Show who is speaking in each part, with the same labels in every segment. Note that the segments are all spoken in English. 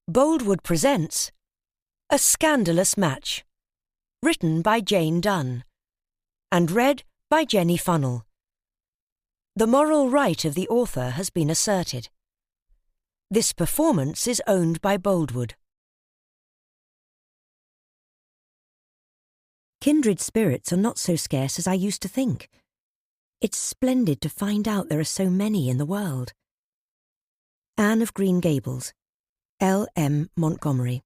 Speaker 1: Boldwood presents A Scandalous Match, written by Jane Dunn, and read by Jenny Funnell. The moral right of the author has been asserted. This performance is owned by Boldwood. Kindred spirits are not so scarce as I used to think. It's splendid to find out there are so many in the world. Anne of Green Gables, L. M. Montgomery.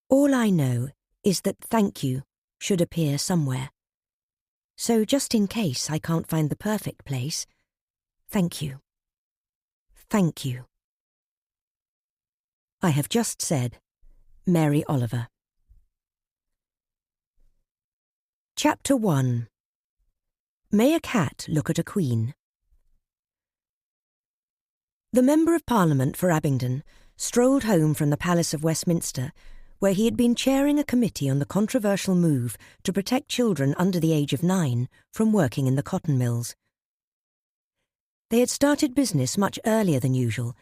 Speaker 1: All I know is that thank you should appear somewhere. So just in case I can't find the perfect place, thank you. Thank you. I have just said, Mary Oliver. Chapter 1. May a Cat Look at a Queen? The Member of Parliament for Abingdon strolled home from the Palace of Westminster, where he had been chairing a committee on the controversial move to protect children under the age of 9 from working in the cotton mills. They had started business much earlier than usual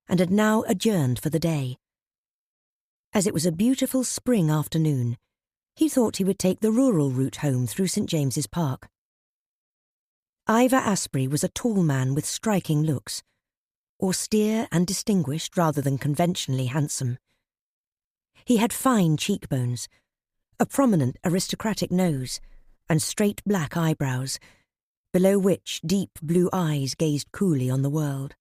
Speaker 1: and had now adjourned for the day. As it was a beautiful spring afternoon, he thought he would take the rural route home through St. James's Park. Ivor Asprey was a tall man with striking looks, austere and distinguished rather than conventionally handsome. He had fine cheekbones, a prominent aristocratic nose, and straight black eyebrows, below which deep blue eyes gazed coolly on the world.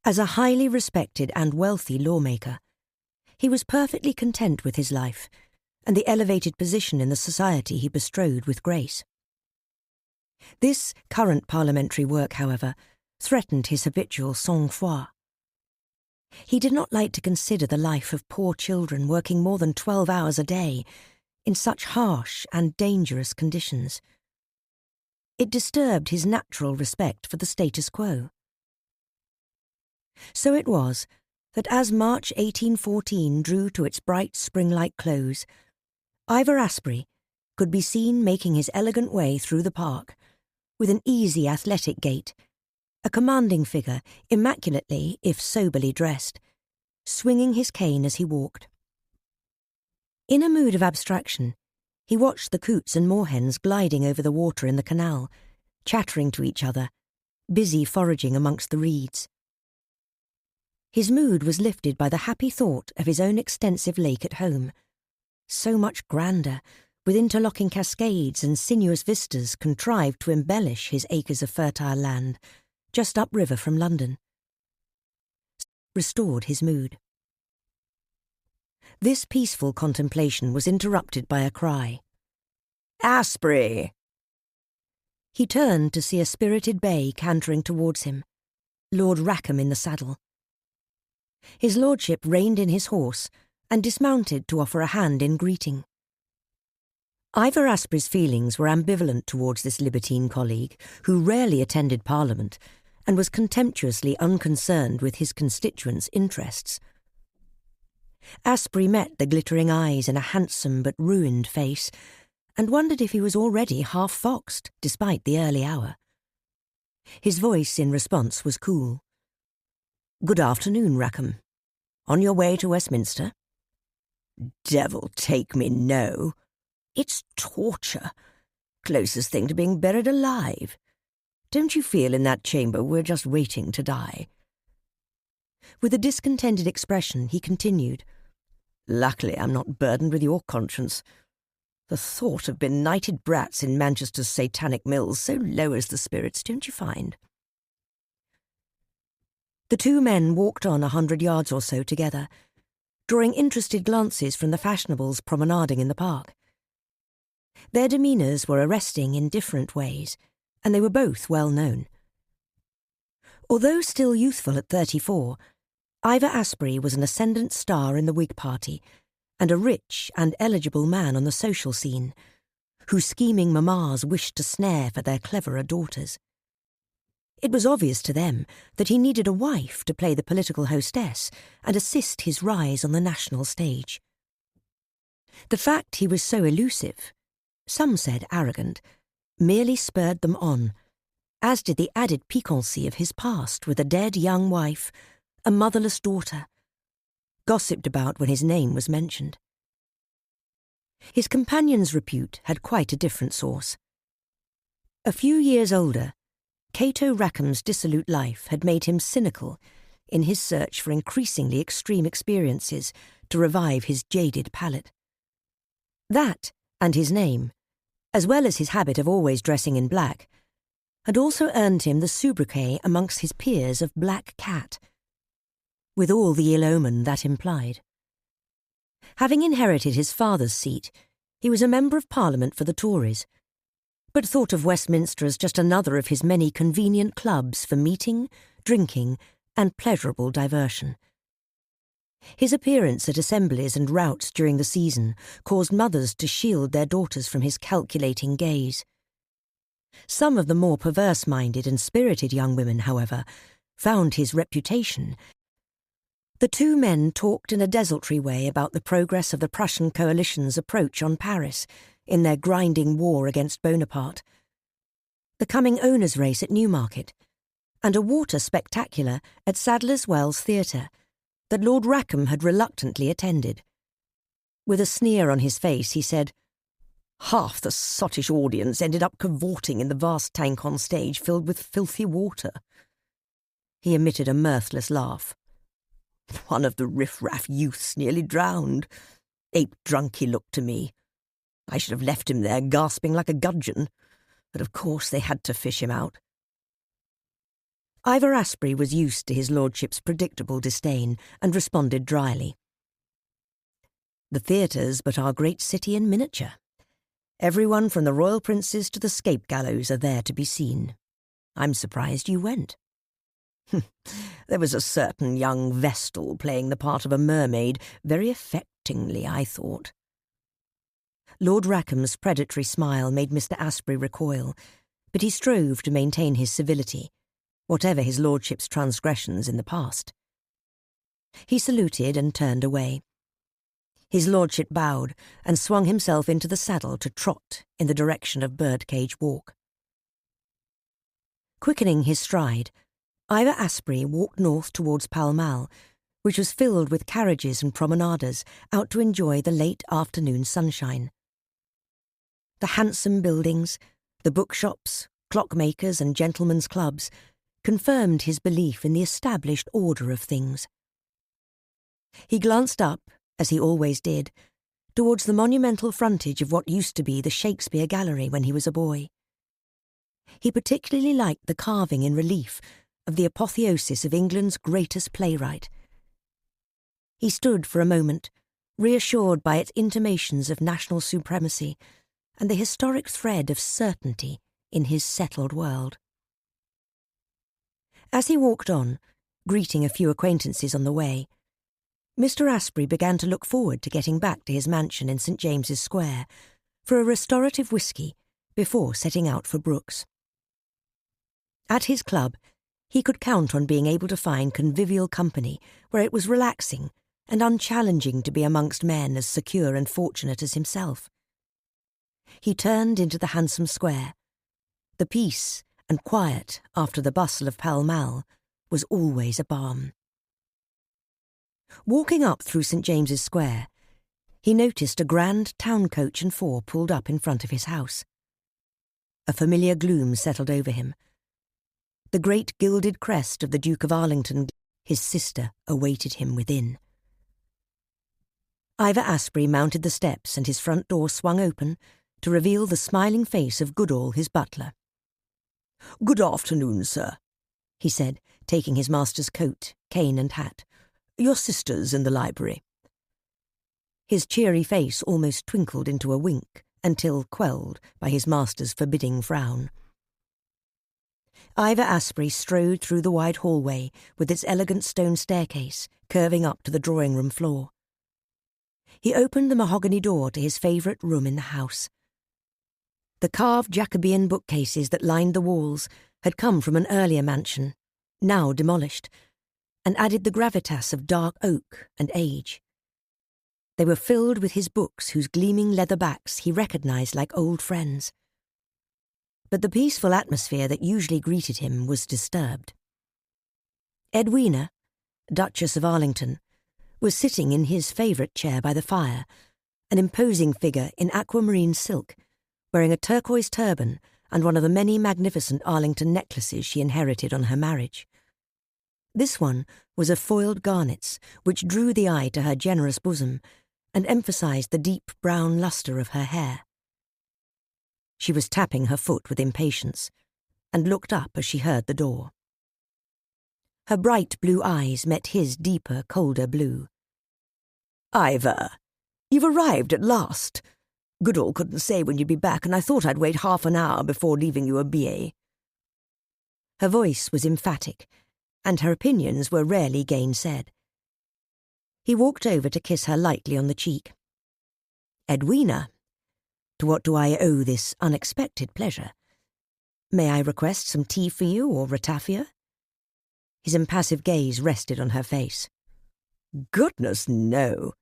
Speaker 1: As a highly respected and wealthy lawmaker, he was perfectly content with his life and the elevated position in the society he bestrode with grace. This current parliamentary work, however, threatened his habitual sang-froid. He did not like to consider the life of poor children working more than 12 hours a day in such harsh and dangerous conditions. It disturbed his natural respect for the status quo. So it was that as March 1814 drew to its bright spring-like close, Ivor Asprey could be seen making his elegant way through the park, with an easy athletic gait, a commanding figure, immaculately, if soberly dressed, swinging his cane as he walked. In a mood of abstraction, he watched the coots and moorhens gliding over the water in the canal, chattering to each other, busy foraging amongst the reeds. His mood was lifted by the happy thought of his own extensive lake at home, so much grander, with interlocking cascades and sinuous vistas contrived to embellish his acres of fertile land, just upriver from London. Restored his mood. This peaceful contemplation was interrupted by a cry. "Asprey!" He turned to see a spirited bay cantering towards him, Lord Rackham in the saddle. His lordship reined in his horse and dismounted to offer a hand in greeting. Ivor Asprey's feelings were ambivalent towards this libertine colleague, who rarely attended Parliament and was contemptuously unconcerned with his constituents' interests. Asprey met the glittering eyes in a handsome but ruined face, and wondered if he was already half-foxed, despite the early hour. His voice in response was cool. "Good afternoon, Rackham. On your way to Westminster?" "Devil take me, no. It's torture. Closest thing to being buried alive. Don't you feel in that chamber we're just waiting to die?" With a discontented expression, he continued, "Luckily I'm not burdened with your conscience. The thought of benighted brats in Manchester's satanic mills so lowers the spirits, don't you find?" The two men walked on 100 yards or so together, drawing interested glances from the fashionables promenading in the park. Their demeanours were arresting in different ways, and they were both well known. Although still youthful at 34, Ivor Asprey was an ascendant star in the Whig party and a rich and eligible man on the social scene, whose scheming mammas wished to snare for their cleverer daughters. It was obvious to them that he needed a wife to play the political hostess and assist his rise on the national stage. The fact he was so elusive, some said arrogant, merely spurred them on, as did the added piquancy of his past with a dead young wife, a motherless daughter, gossiped about when his name was mentioned. His companion's repute had quite a different source. A few years older, Cato Rackham's dissolute life had made him cynical in his search for increasingly extreme experiences to revive his jaded palate. That, and his name, as well as his habit of always dressing in black, had also earned him the sobriquet amongst his peers of Black Cat, with all the ill omen that implied. Having inherited his father's seat, he was a member of Parliament for the Tories, but thought of Westminster as just another of his many convenient clubs for meeting, drinking, and pleasurable diversion. His appearance at assemblies and routs during the season caused mothers to shield their daughters from his calculating gaze. Some of the more perverse-minded and spirited young women, however, found his reputation. The two men talked in a desultory way about the progress of the Prussian coalition's approach on Paris in their grinding war against Bonaparte, the coming owners' race at Newmarket, and a water spectacular at Sadler's Wells Theatre that Lord Rackham had reluctantly attended. With a sneer on his face, he said, "Half the sottish audience ended up cavorting in the vast tank on stage filled with filthy water." He emitted a mirthless laugh. "One of the riff-raff youths nearly drowned. Ape-drunk he looked to me. I should have left him there gasping like a gudgeon, but of course they had to fish him out." Ivor Asprey was used to his lordship's predictable disdain and responded dryly. "The theatre's but our great city in miniature. Everyone from the royal princes to the scape gallows are there to be seen. I'm surprised you went." "There was a certain young Vestal playing the part of a mermaid very affectingly, I thought." Lord Rackham's predatory smile made Mr. Asprey recoil, but he strove to maintain his civility, whatever his lordship's transgressions in the past. He saluted and turned away. His lordship bowed and swung himself into the saddle to trot in the direction of Birdcage Walk. Quickening his stride, Ivor Asprey walked north towards Pall Mall, which was filled with carriages and promenaders out to enjoy the late afternoon sunshine. The handsome buildings, the bookshops, clockmakers and gentlemen's clubs confirmed his belief in the established order of things. He glanced up, as he always did, towards the monumental frontage of what used to be the Shakespeare Gallery when he was a boy. He particularly liked the carving in relief of the apotheosis of England's greatest playwright. He stood for a moment, reassured by its intimations of national supremacy and the historic thread of certainty in his settled world. As he walked on, greeting a few acquaintances on the way, Mr. Asprey began to look forward to getting back to his mansion in St. James's Square for a restorative whisky before setting out for Brooks. At his club, he could count on being able to find convivial company where it was relaxing and unchallenging to be amongst men as secure and fortunate as himself. He turned into the handsome square. The peace and quiet after the bustle of Pall Mall was always a balm. Walking up through St. James's Square, he noticed a grand town coach and four pulled up in front of his house. A familiar gloom settled over him. The great gilded crest of the Duke of Arlington, his sister, awaited him within. Ivor Asprey mounted the steps and his front door swung open to reveal the smiling face of Goodall, his butler. "Good afternoon, sir," he said, taking his master's coat, cane and hat. "Your sister's in the library." His cheery face almost twinkled into a wink until quelled by his master's forbidding frown. Ivor Asprey strode through the wide hallway with its elegant stone staircase curving up to the drawing-room floor. He opened the mahogany door to his favourite room in the house. The carved Jacobean bookcases that lined the walls had come from an earlier mansion, now demolished, and added the gravitas of dark oak and age. They were filled with his books whose gleaming leather backs he recognised like old friends. but the peaceful atmosphere that usually greeted him was disturbed. Edwina, Duchess of Arlington, was sitting in his favourite chair by the fire, an imposing figure in aquamarine silk, wearing a turquoise turban and one of the many magnificent Arlington necklaces she inherited on her marriage. This one was of foiled garnets, which drew the eye to her generous bosom and emphasised the deep brown lustre of her hair. She was tapping her foot with impatience and looked up as she heard the door. Her bright blue eyes met his deeper, colder blue. "Ivor, you've arrived at last. Goodall couldn't say when you'd be back, and I thought I'd wait half an hour before leaving you a billet." Her voice was emphatic, and her opinions were rarely gainsaid. He walked over to kiss her lightly on the cheek. "Edwina, to what do I owe this unexpected pleasure? May I request some tea for you or ratafia?" His impassive gaze rested on her face. "Goodness, no,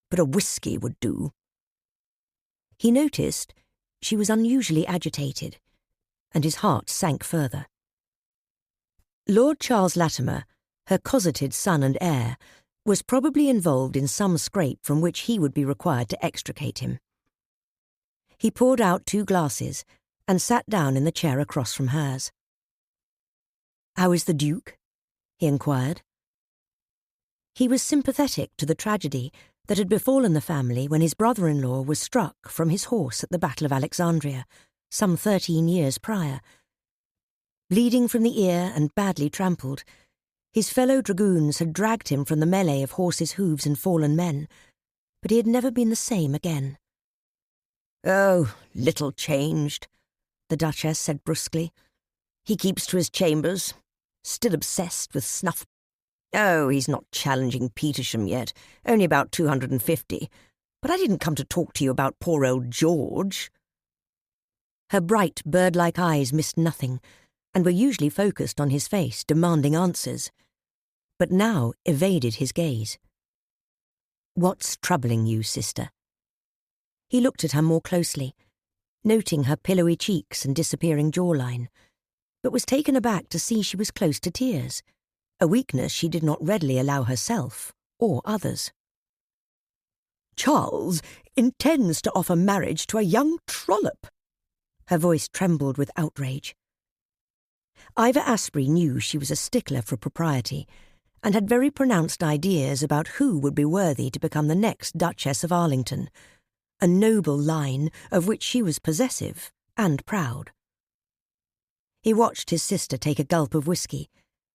Speaker 1: but a whisky would do." He noticed she was unusually agitated, and his heart sank further. Lord Charles Latimer, her cosseted son and heir, was probably involved in some scrape from which he would be required to extricate him. He poured out 2 glasses and sat down in the chair across from hers. "How is the Duke?" he inquired. He was sympathetic to the tragedy that had befallen the family when his brother-in-law was struck from his horse at the Battle of Alexandria, some 13 years prior. Bleeding from the ear and badly trampled, his fellow dragoons had dragged him from the melee of horses' hooves and fallen men, but he had never been the same again. "Oh, little changed," the Duchess said brusquely. "He keeps to his chambers, still obsessed with snuff. Oh, he's not challenging Petersham yet, only about 250. But I didn't come to talk to you about poor old George." Her bright, bird-like eyes missed nothing, and were usually focused on his face, demanding answers, but now evaded his gaze. "What's troubling you, sister?" He looked at her more closely, noting her pillowy cheeks and disappearing jawline, but was taken aback to see she was close to tears, a weakness she did not readily allow herself or others. "Charles intends to offer marriage to a young trollop." Her voice trembled with outrage. Ivor Asprey knew she was a stickler for propriety, and had very pronounced ideas about who would be worthy to become the next Duchess of Arlington, a noble line of which she was possessive and proud. He watched his sister take a gulp of whisky,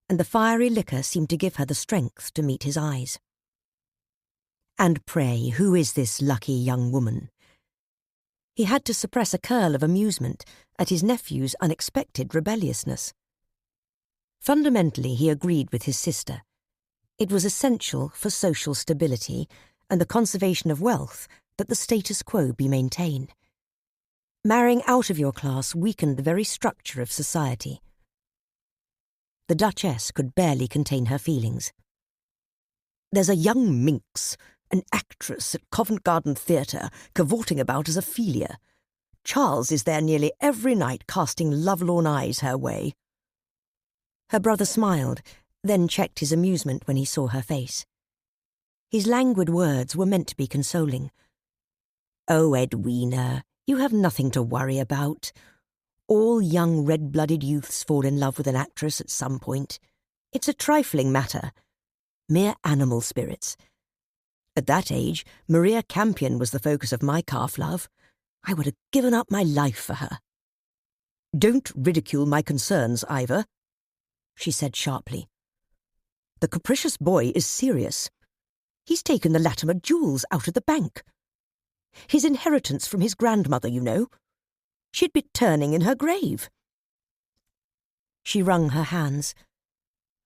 Speaker 1: and the fiery liquor seemed to give her the strength to meet his eyes. "And pray, who is this lucky young woman?" He had to suppress a curl of amusement at his nephew's unexpected rebelliousness. Fundamentally, he agreed with his sister. It was essential for social stability and the conservation of wealth that the status quo be maintained. Marrying out of your class weakened the very structure of society. The Duchess could barely contain her feelings. "There's a young minx, an actress at Covent Garden Theatre, cavorting about as Ophelia. Charles is there nearly every night casting lovelorn eyes her way." Her brother smiled, then checked his amusement when he saw her face. His languid words were meant to be consoling. "Oh, Edwina, you have nothing to worry about. All young red-blooded youths fall in love with an actress at some point. It's a trifling matter. Mere animal spirits. At that age, Maria Campion was the focus of my calf love. I would have given up my life for her." "Don't ridicule my concerns, Ivor," she said sharply. "The capricious boy is serious. He's taken the Latimer jewels out of the bank. His inheritance from his grandmother, you know. She'd be turning in her grave." She wrung her hands.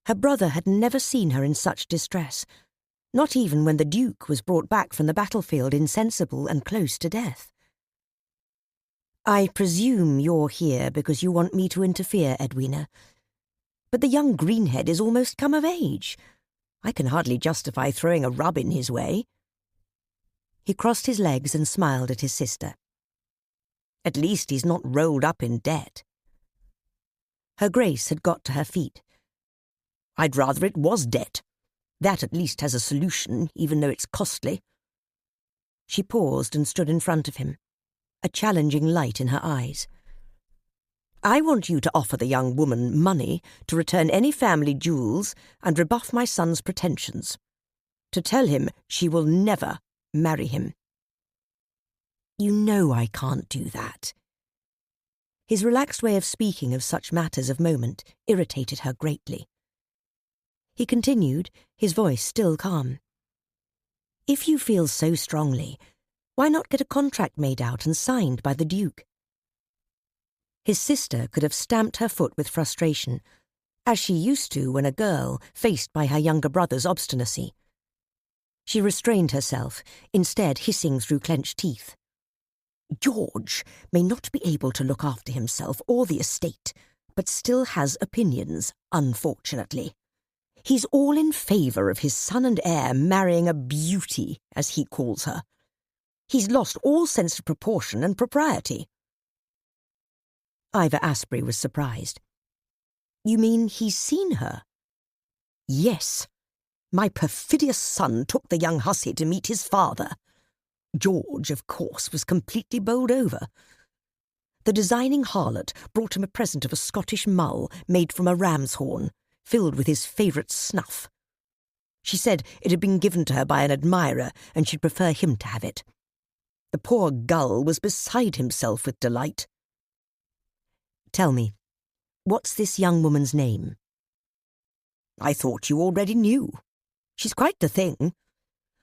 Speaker 1: Her brother had never seen her in such distress, not even when the Duke was brought back from the battlefield insensible and close to death. "I presume you're here because you want me to interfere, Edwina. But the young greenhead is almost come of age. I can hardly justify throwing a rub in his way." He crossed his legs and smiled at his sister. "At least he's not rolled up in debt." Her Grace had got to her feet. "I'd rather it was debt. That at least has a solution, even though it's costly." She paused and stood in front of him, a challenging light in her eyes. "I want you to offer the young woman money to return any family jewels and rebuff my son's pretensions. To tell him she will never marry him." "You know I can't do that." His relaxed way of speaking of such matters of moment irritated her greatly. He continued, his voice still calm. "If you feel so strongly, why not get a contract made out and signed by the Duke?" His sister could have stamped her foot with frustration, as she used to when a girl faced by her younger brother's obstinacy. She restrained herself, instead hissing through clenched teeth. "George may not be able to look after himself or the estate, but still has opinions, unfortunately. He's all in favour of his son and heir marrying a beauty, as he calls her. He's lost all sense of proportion and propriety." Ivor Asprey was surprised. "You mean he's seen her?" "Yes. My perfidious son took the young hussy to meet his father. George, of course, was completely bowled over. The designing harlot brought him a present of a Scottish mull made from a ram's horn, filled with his favourite snuff. She said it had been given to her by an admirer and she'd prefer him to have it. The poor gull was beside himself with delight." "Tell me, what's this young woman's name?" "I thought you already knew. She's quite the thing.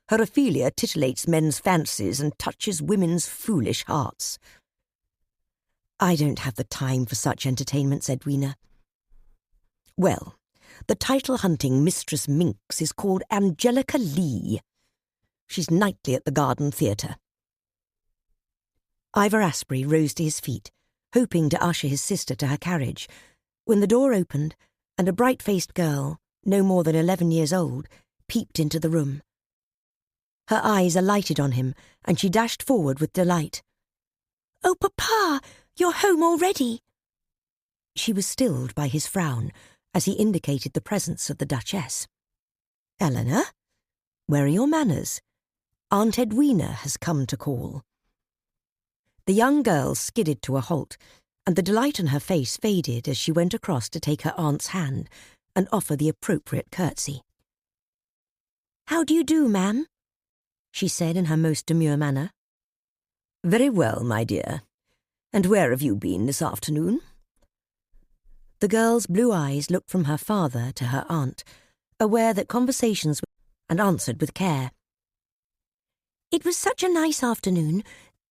Speaker 1: Her Ophelia titillates men's fancies and touches women's foolish hearts." "I don't have the time for such entertainments, Edwina." "Well, the title-hunting Mistress Minx is called Angelica Leigh. She's nightly at the Garden Theatre." Ivor Asprey rose to his feet, hoping to usher his sister to her carriage, when the door opened and a bright-faced girl, no more than 11 years old, peeped into the room. Her eyes alighted on him, and she dashed forward with delight. "Oh, Papa, you're home already!" She was stilled by his frown as he indicated the presence of the Duchess. "Elinor, where are your manners? Aunt Edwina has come to call." The young girl skidded to a halt, and the delight on her face faded as she went across to take her aunt's hand and offer the appropriate curtsy. "How do you do, ma'am?" she said in her most demure manner. "Very well, my dear. And where have you been this afternoon?" The girl's blue eyes looked from her father to her aunt, aware that conversations were, and answered with care. "It was such a nice afternoon.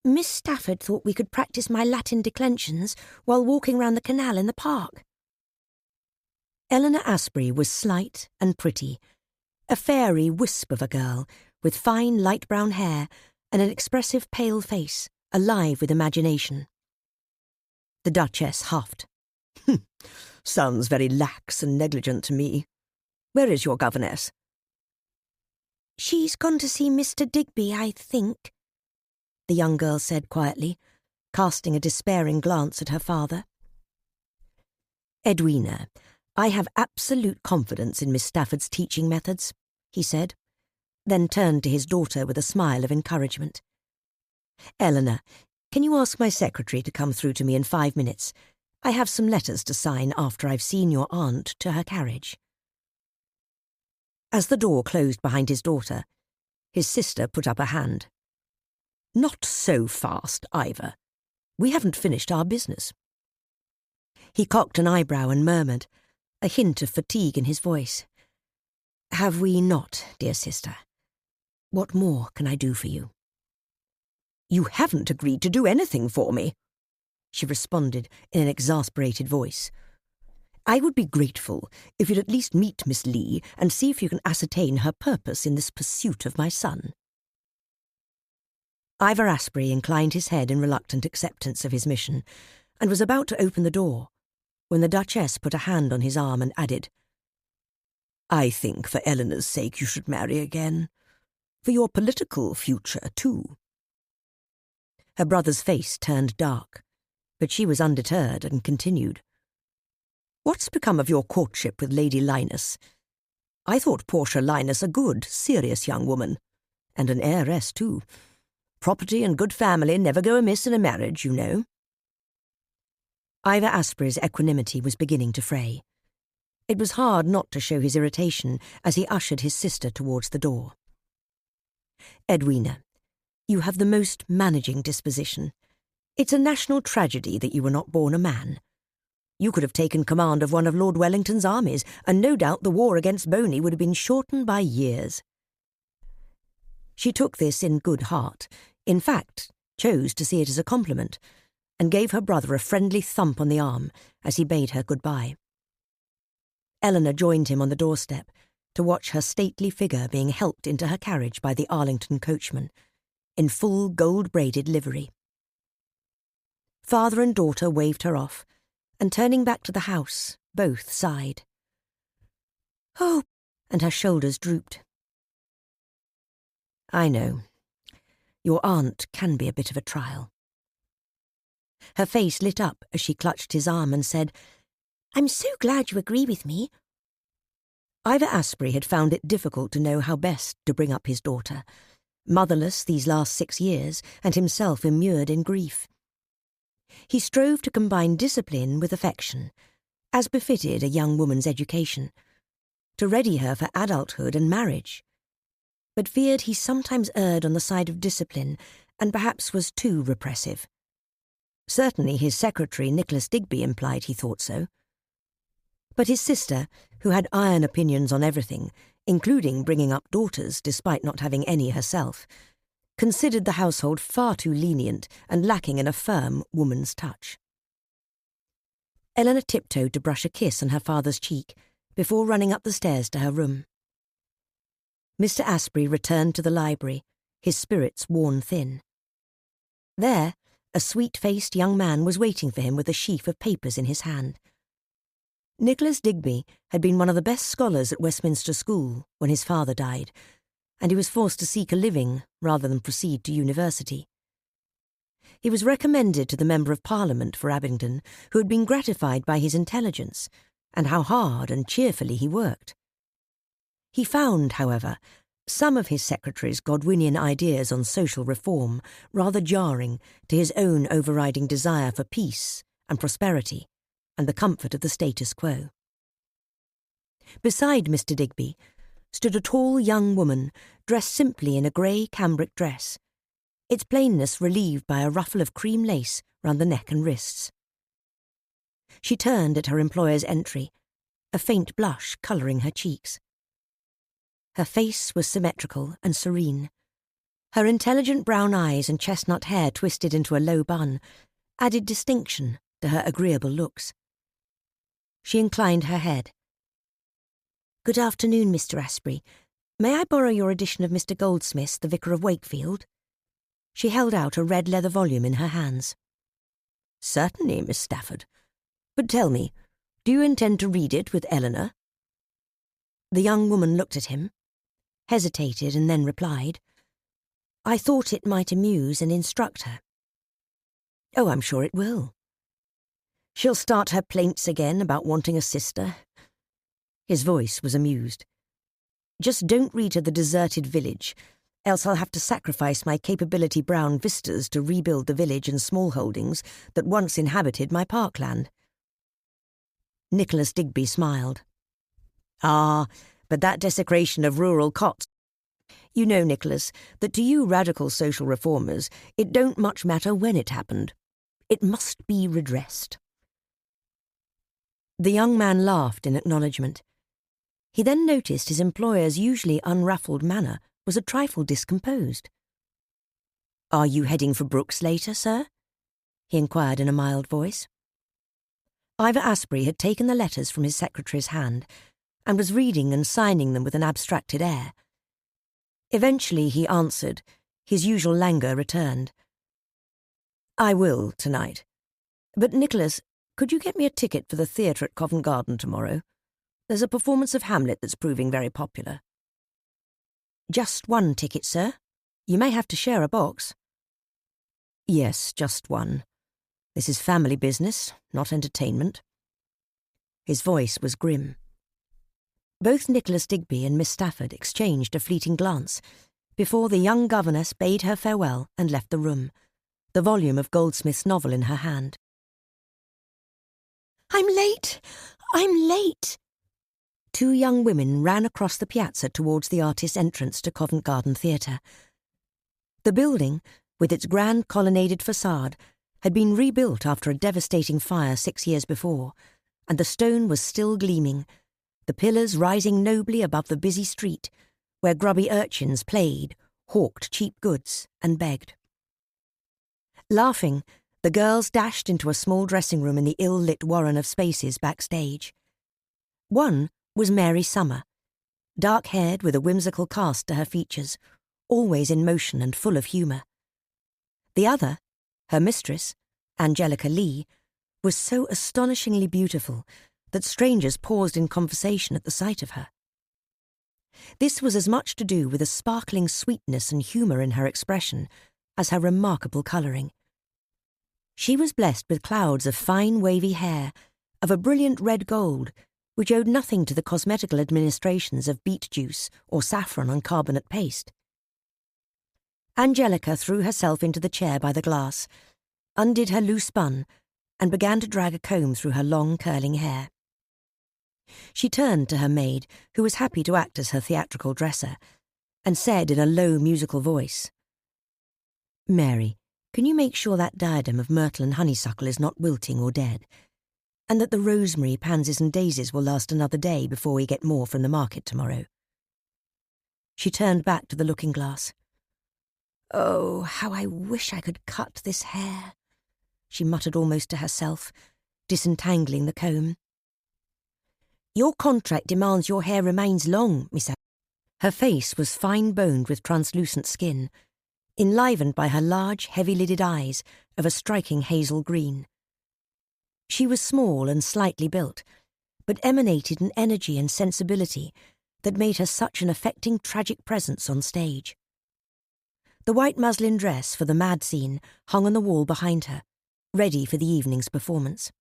Speaker 1: Miss Stafford thought we could practice my Latin declensions while walking round the canal in the park." Elinor Asprey was slight and pretty, a fairy wisp of a girl, with fine light brown hair and an expressive pale face, alive with imagination. The Duchess huffed. "Sounds very lax and negligent to me. Where is your governess?" "She's gone to see Mr. Digby, I think," the young girl said quietly, casting a despairing glance at her father. "Edwina, I have absolute confidence in Miss Stafford's teaching methods," he said, then turned to his daughter with a smile of encouragement. "Elinor, can you ask my secretary to come through to me in 5 minutes? I have some letters to sign after I've seen your aunt to her carriage." As the door closed behind his daughter, his sister put up a hand. "Not so fast, Ivor. We haven't finished our business." He cocked an eyebrow and murmured, a hint of fatigue in his voice. "Have we not, dear sister? What more can I do for you?" "You haven't agreed to do anything for me," she responded in an exasperated voice. "I would be grateful if you'd at least meet Miss Leigh and see if you can ascertain her purpose in this pursuit of my son." Ivor Asprey inclined his head in reluctant acceptance of his mission, and was about to open the door, when the Duchess put a hand on his arm and added, "I think for Elinor's sake you should marry again. For your political future, too." Her brother's face turned dark, but she was undeterred and continued. What's become of your courtship with Lady Linus? I thought Portia Linus a good, serious young woman, and an heiress too. Property and good family never go amiss in a marriage, you know." Ivor Asprey's equanimity was beginning to fray. It was hard not to show his irritation as he ushered his sister towards the door. "Edwina, you have the most managing disposition. It's a national tragedy that you were not born a man. You could have taken command of one of Lord Wellington's armies, and no doubt the war against Boney would have been shortened by years." She took this in good heart, in fact, chose to see it as a compliment, and gave her brother a friendly thump on the arm as he bade her goodbye. Elinor joined him on the doorstep to watch her stately figure being helped into her carriage by the Arlington coachman, in full gold-braided livery. Father and daughter waved her off, and turning back to the house, both sighed. "Oh," and her shoulders drooped. "I know. Your aunt can be a bit of a trial." Her face lit up as she clutched his arm and said, "I'm so glad you agree with me." Ivor Asprey had found it difficult to know how best to bring up his daughter, motherless these last 6 years and himself immured in grief. He strove to combine discipline with affection, as befitted a young woman's education, to ready her for adulthood and marriage, but feared he sometimes erred on the side of discipline and perhaps was too repressive. Certainly his secretary, Nicholas Digby, implied he thought so. But his sister, who had iron opinions on everything, including bringing up daughters despite not having any herself, considered the household far too lenient and lacking in a firm woman's touch. Elinor tiptoed to brush a kiss on her father's cheek before running up the stairs to her room. Mr. Asprey returned to the library, his spirits worn thin. There, a sweet-faced young man was waiting for him with a sheaf of papers in his hand. Nicholas Digby had been one of the best scholars at Westminster School when his father died, and he was forced to seek a living rather than proceed to university. He was recommended to the Member of Parliament for Abingdon, who had been gratified by his intelligence and how hard and cheerfully he worked. He found, however, some of his secretary's Godwinian ideas on social reform rather jarring to his own overriding desire for peace and prosperity and the comfort of the status quo. Beside Mr. Digby stood a tall young woman dressed simply in a grey cambric dress, its plainness relieved by a ruffle of cream lace round the neck and wrists. She turned at her employer's entry, a faint blush colouring her cheeks. Her face was symmetrical and serene. Her intelligent brown eyes and chestnut hair twisted into a low bun added distinction to her agreeable looks. She inclined her head. "Good afternoon, Mr. Asprey. May I borrow your edition of Mr. Goldsmith's The Vicar of Wakefield?" She held out a red leather volume in her hands. "Certainly, Miss Stafford. But tell me, do you intend to read it with Elinor?" The young woman looked at him, hesitated and then replied, "I thought it might amuse and instruct her." "Oh, I'm sure it will. She'll start her plaints again about wanting a sister." His voice was amused. "Just don't read her The Deserted Village, else I'll have to sacrifice my capability brown vistas to rebuild the village and small holdings that once inhabited my parkland." Nicholas Digby smiled. "Ah, but that desecration of rural cots. You know, Nicholas, that to you radical social reformers, it don't much matter when it happened. It must be redressed." The young man laughed in acknowledgement. He then noticed his employer's usually unruffled manner was a trifle discomposed. "Are you heading for Brooks later, sir?" he inquired in a mild voice. Ivor Asprey had taken the letters from his secretary's hand and was reading and signing them with an abstracted air. Eventually he answered, his usual languor returned. "I will, tonight. But, Nicholas, could you get me a ticket for the theatre at Covent Garden tomorrow? There's a performance of Hamlet that's proving very popular." "Just one ticket, sir. You may have to share a box." "Yes, just one. This is family business, not entertainment." His voice was grim. Both Nicholas Digby and Miss Stafford exchanged a fleeting glance before the young governess bade her farewell and left the room, the volume of Goldsmith's novel in her hand. "I'm late! I'm late!" Two young women ran across the piazza towards the artist's entrance to Covent Garden Theatre. The building, with its grand colonnaded facade, had been rebuilt after a devastating fire 6 years before, and the stone was still gleaming, the pillars rising nobly above the busy street, where grubby urchins played, hawked cheap goods, and begged. Laughing, the girls dashed into a small dressing room in the ill-lit warren of spaces backstage. One was Mary Summer, dark-haired with a whimsical cast to her features, always in motion and full of humour. The other, her mistress, Angelica Leigh, was so astonishingly beautiful that strangers paused in conversation at the sight of her. This was as much to do with a sparkling sweetness and humour in her expression as her remarkable colouring. She was blessed with clouds of fine wavy hair, of a brilliant red gold, which owed nothing to the cosmetical administrations of beet juice or saffron on carbonate paste. Angelica threw herself into the chair by the glass, undid her loose bun, and began to drag a comb through her long curling hair. She turned to her maid, who was happy to act as her theatrical dresser, and said in a low musical voice, "Mary, can you make sure that diadem of myrtle and honeysuckle is not wilting or dead, and that the rosemary, pansies and daisies will last another day before we get more from the market tomorrow?" She turned back to the looking-glass. "Oh, how I wish I could cut this hair," she muttered almost to herself, disentangling the comb. "Your contract demands your hair remains long, Miss." Her face was fine-boned with translucent skin, enlivened by her large, heavy-lidded eyes of a striking hazel green. She was small and slightly built, but emanated an energy and sensibility that made her such an affecting tragic presence on stage. The white muslin dress for the mad scene hung on the wall behind her, ready for the evening's performance.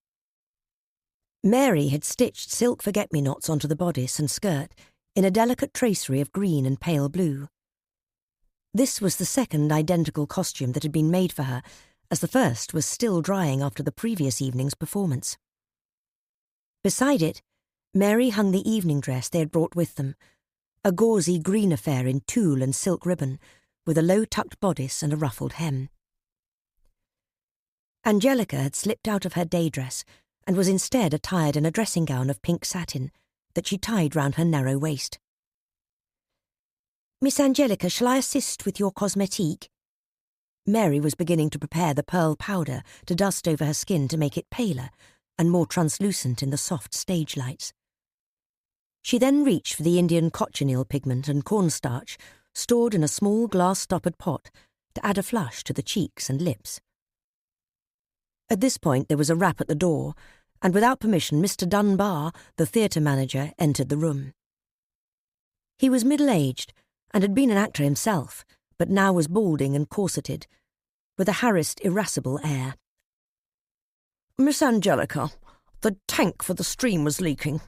Speaker 1: Mary had stitched silk forget-me-nots onto the bodice and skirt in a delicate tracery of green and pale blue. This was the second identical costume that had been made for her, as the first was still drying after the previous evening's performance. Beside it, Mary hung the evening dress they had brought with them, a gauzy green affair in tulle and silk ribbon, with a low-tucked bodice and a ruffled hem. Angelica had slipped out of her day dress and was instead attired in a dressing gown of pink satin that she tied round her narrow waist. "Miss Angelica, shall I assist with your cosmetique?" Mary was beginning to prepare the pearl powder to dust over her skin to make it paler and more translucent in the soft stage lights. She then reached for the Indian cochineal pigment and cornstarch stored in a small glass-stoppered pot to add a flush to the cheeks and lips. At this point there was a rap at the door, and without permission Mr. Dunbar, the theatre manager, entered the room. He was middle-aged and had been an actor himself, but now was balding and corseted, with a harassed, irascible air. "Miss Angelica, the tank for the stream was leaking.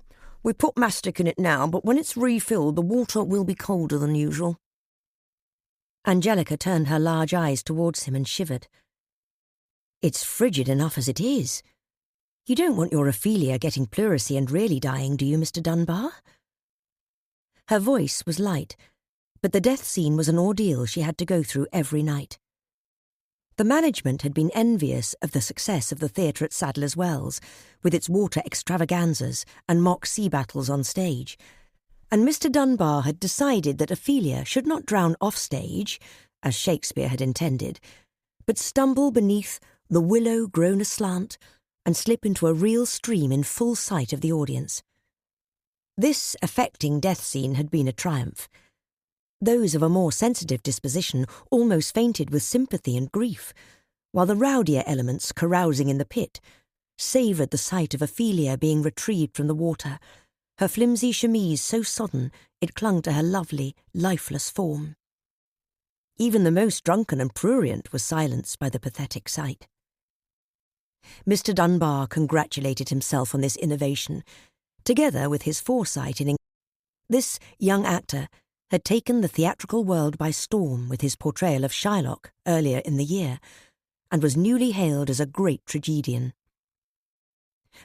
Speaker 1: We put mastic in it now, but when it's refilled the water will be colder than usual." Angelica turned her large eyes towards him and shivered. "It's frigid enough as it is. You don't want your Ophelia getting pleurisy and really dying, do you, Mr. Dunbar?" Her voice was light, but the death scene was an ordeal she had to go through every night. The management had been envious of the success of the theatre at Sadler's Wells, with its water extravaganzas and mock sea battles on stage, and Mr. Dunbar had decided that Ophelia should not drown off stage, as Shakespeare had intended, but stumble beneath the willow grown aslant and slip into a real stream in full sight of the audience. This affecting death scene had been a triumph. Those of a more sensitive disposition almost fainted with sympathy and grief, while the rowdier elements carousing in the pit savoured the sight of Ophelia being retrieved from the water, her flimsy chemise so sodden it clung to her lovely, lifeless form. Even the most drunken and prurient was silenced by the pathetic sight. Mr. Dunbar congratulated himself on this innovation, together with his foresight in this young actor had taken the theatrical world by storm with his portrayal of Shylock earlier in the year, and was newly hailed as a great tragedian.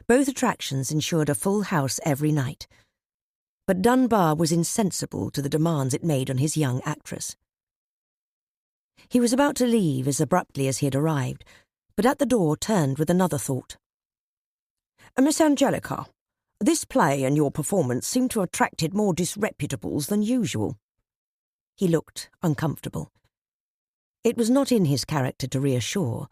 Speaker 1: Both attractions ensured a full house every night, but Dunbar was insensible to the demands it made on his young actress. He was about to leave as abruptly as he had arrived, but at the door turned with another thought. "Miss Angelica, this play and your performance seem to have attracted more disreputables than usual." He looked uncomfortable. It was not in his character to reassure,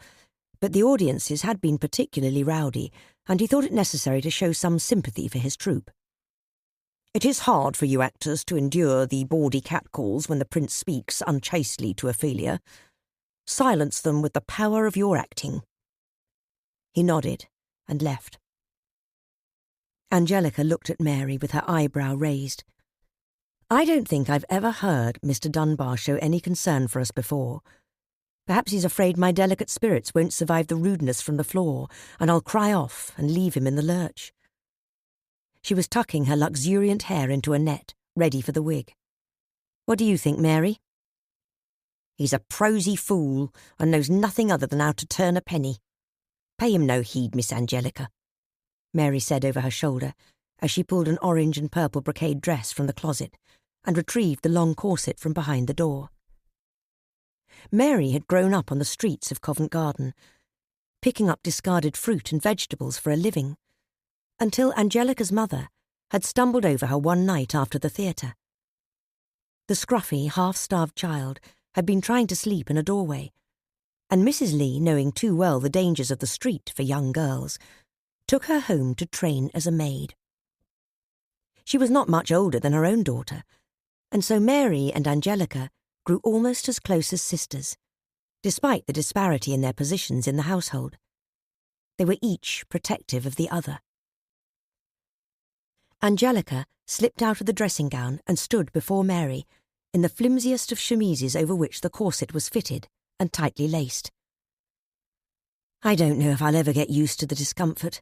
Speaker 1: but the audiences had been particularly rowdy, and he thought it necessary to show some sympathy for his troupe. "It is hard for you actors to endure the bawdy catcalls when the prince speaks unchastely to Ophelia. Silence them with the power of your acting." He nodded and left. Angelica looked at Mary with her eyebrow raised. "I don't think I've ever heard Mr. Dunbar show any concern for us before. Perhaps he's afraid my delicate spirits won't survive the rudeness from the floor, and I'll cry off and leave him in the lurch." She was tucking her luxuriant hair into a net, ready for the wig. "What do you think, Mary?" "He's a prosy fool, and knows nothing other than how to turn a penny. Pay him no heed, Miss Angelica," Mary said over her shoulder, as she pulled an orange and purple brocade dress from the closet and retrieved the long corset from behind the door. Mary had grown up on the streets of Covent Garden, picking up discarded fruit and vegetables for a living, until Angelica's mother had stumbled over her one night after the theatre. The scruffy, half-starved child had been trying to sleep in a doorway, and Mrs. Leigh, knowing too well the dangers of the street for young girls, took her home to train as a maid. She was not much older than her own daughter, and so Mary and Angelica grew almost as close as sisters, despite the disparity in their positions in the household. They were each protective of the other. Angelica slipped out of the dressing gown and stood before Mary in the flimsiest of chemises over which the corset was fitted and tightly laced. "I don't know if I'll ever get used to the discomfort.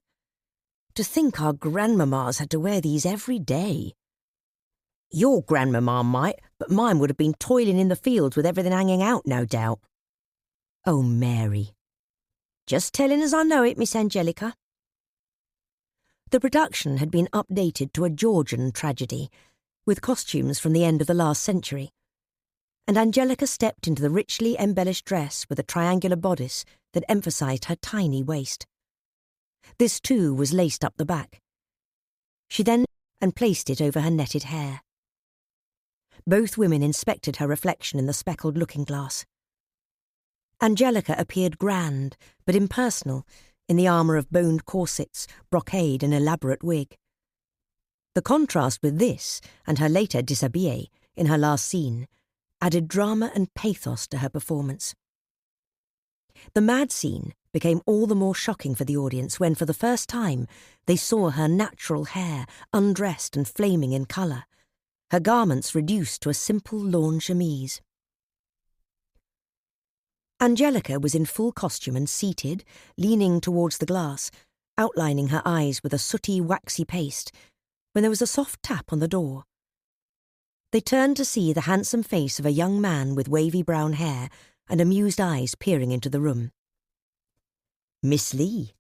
Speaker 1: To think our grandmammas had to wear these every day." "Your grandmamma might, but mine would have been toiling in the fields with everything hanging out, no doubt." "Oh, Mary." "Just telling as I know it, Miss Angelica." The production had been updated to a Georgian tragedy, with costumes from the end of the last century, and Angelica stepped into the richly embellished dress with a triangular bodice that emphasised her tiny waist. This too was laced up the back. She then placed it over her netted hair. Both women inspected her reflection in the speckled looking-glass. Angelica appeared grand, but impersonal, in the armour of boned corsets, brocade and elaborate wig. The contrast with this, and her later dishabille, in her last scene, added drama and pathos to her performance. The mad scene became all the more shocking for the audience when, for the first time, they saw her natural hair, undressed and flaming in colour, her garments reduced to a simple lawn chemise. Angelica was in full costume and seated, leaning towards the glass, outlining her eyes with a sooty, waxy paste, when there was a soft tap on the door. They turned to see the handsome face of a young man with wavy brown hair and amused eyes peering into the room. "Miss Leigh,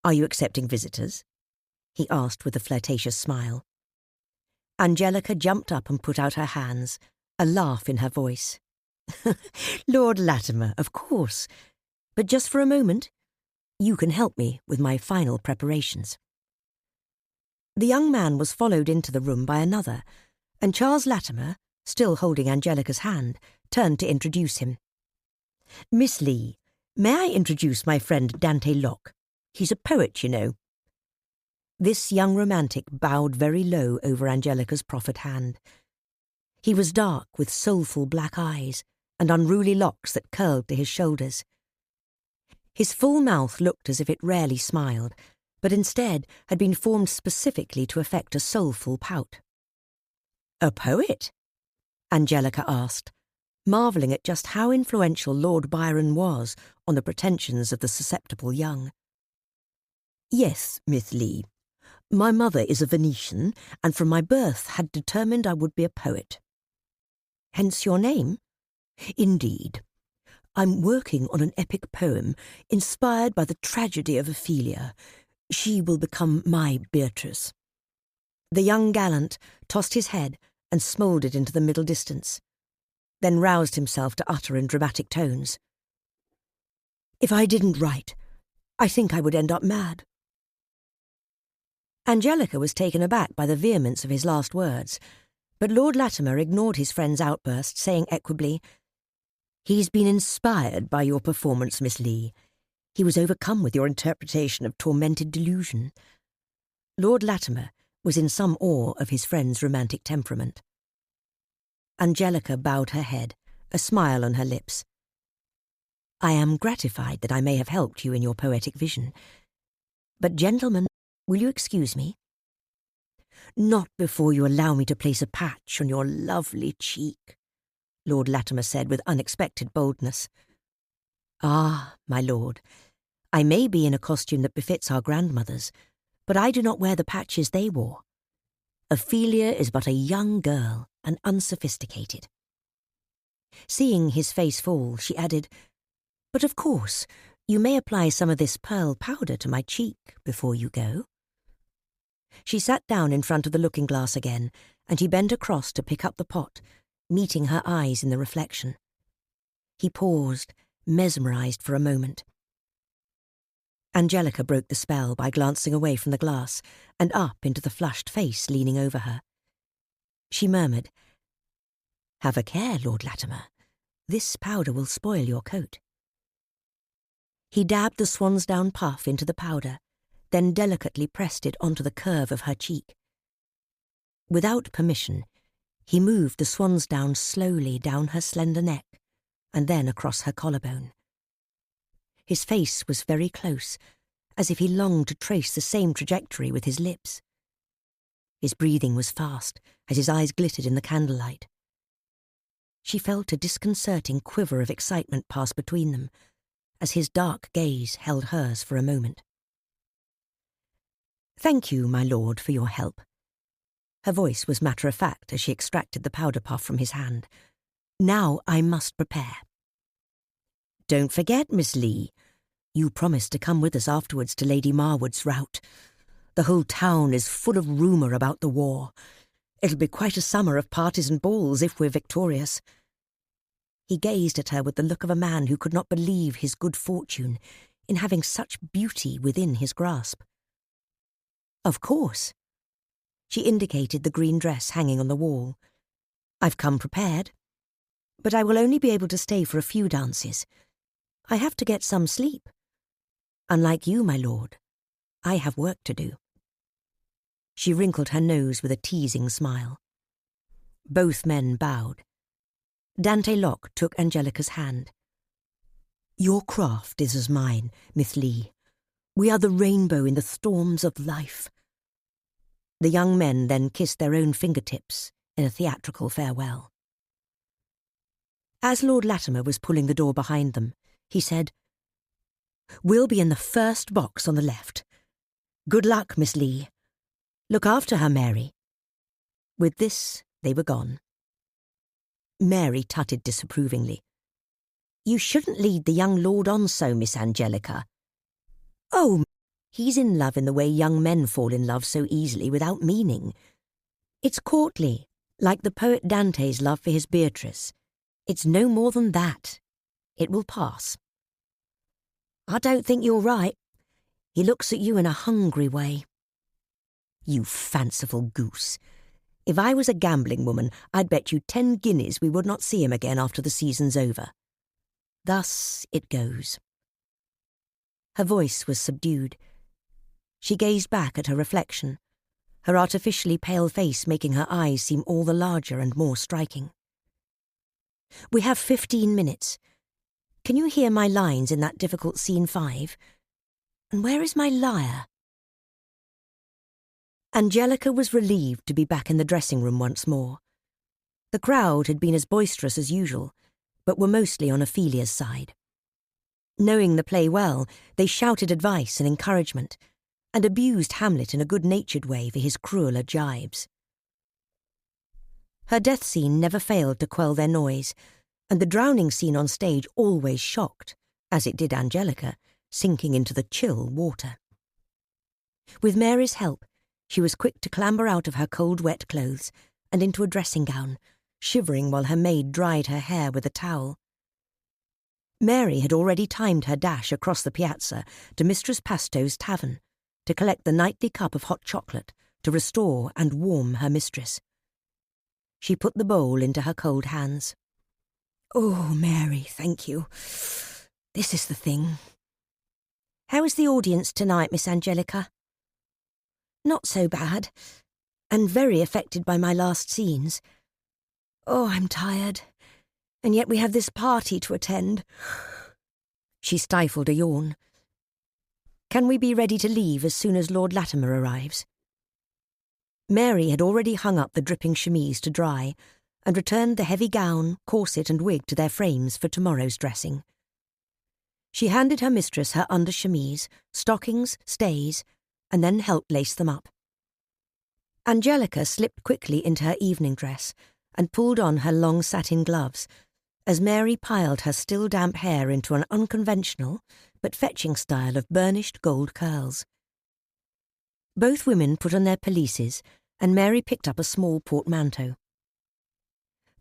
Speaker 1: are you accepting visitors?" he asked with a flirtatious smile. Angelica jumped up and put out her hands, a laugh in her voice. "Lord Latimer, of course. But just for a moment, you can help me with my final preparations." The young man was followed into the room by another, and Charles Latimer, still holding Angelica's hand, turned to introduce him. "Miss Leigh, may I introduce my friend Dante Locke? He's a poet, you know." This young romantic bowed very low over Angelica's proffered hand. He was dark, with soulful black eyes and unruly locks that curled to his shoulders. His full mouth looked as if it rarely smiled, but instead had been formed specifically to effect a soulful pout. "A poet?" Angelica asked, marvelling at just how influential Lord Byron was on the pretensions of the susceptible young. "Yes, Miss Leigh. My mother is a Venetian, and from my birth had determined I would be a poet." "Hence your name?" "Indeed. I'm working on an epic poem inspired by the tragedy of Ophelia. She will become my Beatrice." The young gallant tossed his head and smouldered into the middle distance, then roused himself to utter in dramatic tones, "If I didn't write, I think I would end up mad." Angelica was taken aback by the vehemence of his last words, but Lord Latimer ignored his friend's outburst, saying equably, "He's been inspired by your performance, Miss Leigh. He was overcome with your interpretation of tormented delusion." Lord Latimer was in some awe of his friend's romantic temperament. Angelica bowed her head, a smile on her lips. "I am gratified that I may have helped you in your poetic vision. But, gentlemen, will you excuse me?" "Not before you allow me to place a patch on your lovely cheek," Lord Latimer said with unexpected boldness. "Ah, my lord, I may be in a costume that befits our grandmothers, but I do not wear the patches they wore. Ophelia is but a young girl and unsophisticated." Seeing his face fall, she added, "But of course, you may apply some of this pearl powder to my cheek before you go." She sat down in front of the looking-glass again, and he bent across to pick up the pot, meeting her eyes in the reflection. He paused, mesmerised for a moment. Angelica broke the spell by glancing away from the glass and up into the flushed face leaning over her. She murmured, "Have a care, Lord Latimer. This powder will spoil your coat." He dabbed the swansdown puff into the powder, then delicately pressed it onto the curve of her cheek. Without permission, he moved the swansdown slowly down her slender neck and then across her collarbone. His face was very close, as if he longed to trace the same trajectory with his lips. His breathing was fast, as his eyes glittered in the candlelight. She felt a disconcerting quiver of excitement pass between them, as his dark gaze held hers for a moment. "Thank you, my lord, for your help." Her voice was matter-of-fact as she extracted the powder puff from his hand. "Now I must prepare." "Don't forget, Miss Leigh, you promised to come with us afterwards to Lady Marwood's rout. The whole town is full of rumour about the war. It'll be quite a summer of parties and balls if we're victorious." He gazed at her with the look of a man who could not believe his good fortune in having such beauty within his grasp. "Of course." She indicated the green dress hanging on the wall. "I've come prepared, but I will only be able to stay for a few dances. I have to get some sleep. Unlike you, my lord, I have work to do." She wrinkled her nose with a teasing smile. Both men bowed. Dante Locke took Angelica's hand. "Your craft is as mine, Miss Leigh. We are the rainbow in the storms of life." The young men then kissed their own fingertips in a theatrical farewell. As Lord Latimer was pulling the door behind them, he said, "We'll be in the first box on the left. Good luck, Miss Leigh. Look after her, Mary." With this, they were gone. Mary tutted disapprovingly. "You shouldn't lead the young lord on so, Miss Angelica." "Oh, he's in love in the way young men fall in love so easily without meaning. It's courtly, like the poet Dante's love for his Beatrice. It's no more than that. It will pass." "I don't think you're right. He looks at you in a hungry way." "You fanciful goose. If I was a gambling woman, I'd bet you 10 guineas we would not see him again after the season's over. Thus it goes." Her voice was subdued. She gazed back at her reflection, her artificially pale face making her eyes seem all the larger and more striking. "We have 15 minutes. Can you hear my lines in that difficult scene 5? And where is my lyre?" Angelica was relieved to be back in the dressing-room once more. The crowd had been as boisterous as usual, but were mostly on Ophelia's side. Knowing the play well, they shouted advice and encouragement, and abused Hamlet in a good-natured way for his crueler jibes. Her death scene never failed to quell their noise, and the drowning scene on stage always shocked, as it did Angelica, sinking into the chill water. With Mary's help, she was quick to clamber out of her cold, wet clothes and into a dressing gown, shivering while her maid dried her hair with a towel. Mary had already timed her dash across the piazza to Mistress Pasto's tavern to collect the nightly cup of hot chocolate to restore and warm her mistress. She put the bowl into her cold hands. "Oh, Mary, thank you. This is the thing." "How is the audience tonight, Miss Angelica?" "Not so bad, and very affected by my last scenes. Oh, I'm tired, and yet we have this party to attend." She stifled a yawn. "Can we be ready to leave as soon as Lord Latimer arrives?" Mary had already hung up the dripping chemise to dry and returned the heavy gown, corset and wig to their frames for tomorrow's dressing. She handed her mistress her under chemise, stockings, stays, and then helped lace them up. Angelica slipped quickly into her evening dress and pulled on her long satin gloves as Mary piled her still damp hair into an unconventional but fetching style of burnished gold curls. Both women put on their pelisses, and Mary picked up a small portmanteau.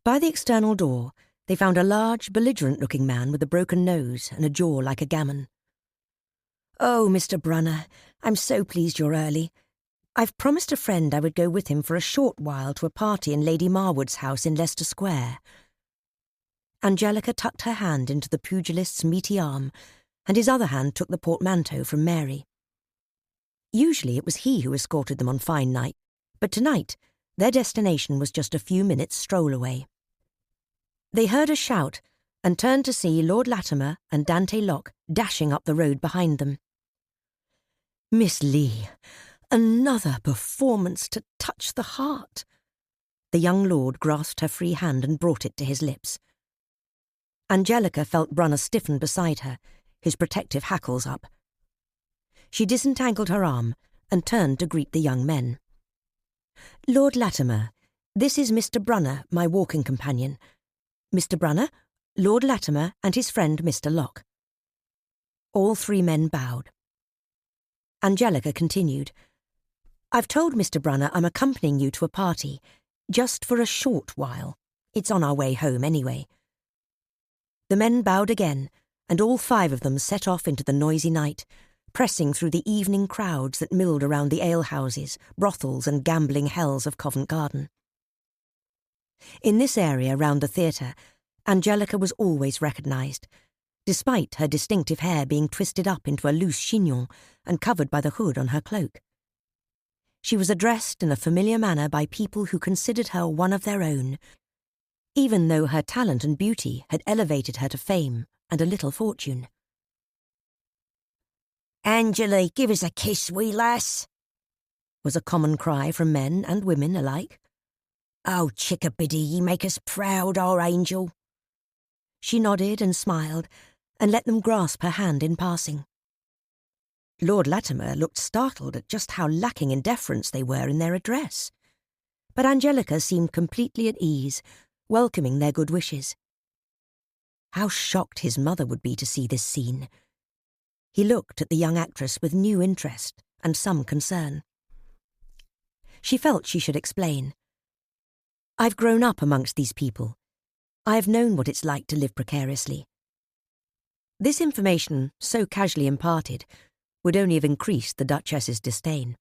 Speaker 1: By the external door, they found a large, belligerent-looking man with a broken nose and a jaw like a gammon. "Oh, Mr. Brunner, I'm so pleased you're early. I've promised a friend I would go with him for a short while to a party in Lady Marwood's house in Leicester Square." Angelica tucked her hand into the pugilist's meaty arm, and his other hand took the portmanteau from Mary. Usually it was he who escorted them on fine nights, but tonight their destination was just a few minutes' stroll away. They heard a shout and turned to see Lord Latimer and Dante Locke dashing up the road behind them. "Miss Leigh, another performance to touch the heart." The young lord grasped her free hand and brought it to his lips. Angelica felt Brunner stiffen beside her, his protective hackles up. She disentangled her arm and turned to greet the young men. "Lord Latimer, this is Mr. Brunner, my walking companion. Mr. Brunner, Lord Latimer and his friend Mr. Locke." All three men bowed. Angelica continued, "I've told Mr. Brunner I'm accompanying you to a party, just for a short while. It's on our way home anyway." The men bowed again, and all five of them set off into the noisy night, pressing through the evening crowds that milled around the alehouses, brothels and gambling hells of Covent Garden. In this area round the theatre, Angelica was always recognised, despite her distinctive hair being twisted up into a loose chignon and covered by the hood on her cloak. She was addressed in a familiar manner by people who considered her one of their own, even though her talent and beauty had elevated her to fame and a little fortune. "Angela, give us a kiss, wee lass," was a common cry from men and women alike. "Oh, chickabiddy, ye make us proud, our angel." She nodded and smiled, and let them grasp her hand in passing. Lord Latimer looked startled at just how lacking in deference they were in their address, but Angelica seemed completely at ease, welcoming their good wishes. How shocked his mother would be to see this scene. He looked at the young actress with new interest and some concern. She felt she should explain. "I've grown up amongst these people. I have known what it's like to live precariously." This information, so casually imparted, would only have increased the Duchess's disdain.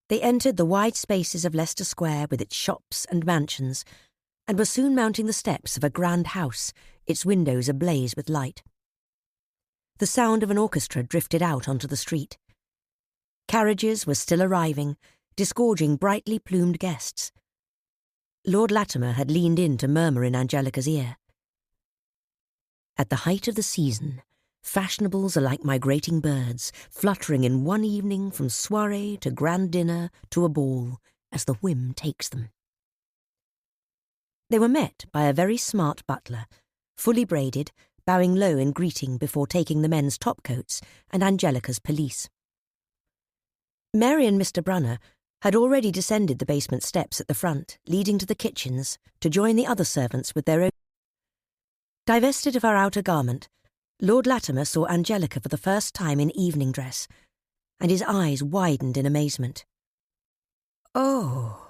Speaker 1: They entered the wide spaces of Leicester Square with its shops and mansions, and were soon mounting the steps of a grand house, its windows ablaze with light. The sound of an orchestra drifted out onto the street. Carriages were still arriving, disgorging brightly plumed guests. Lord Latimer had leaned in to murmur in Angelica's ear. "At the height of the season, fashionables are like migrating birds, fluttering in one evening from soirée to grand dinner to a ball, as the whim takes them." They were met by a very smart butler, fully braided, bowing low in greeting before taking the men's topcoats and Angelica's pelisse. Mary and Mr. Brunner had already descended the basement steps at the front, leading to the kitchens, to join the other servants with their own. Divested of her outer garment, Lord Latimer saw Angelica for the first time in evening dress, and his eyes widened in amazement. Oh!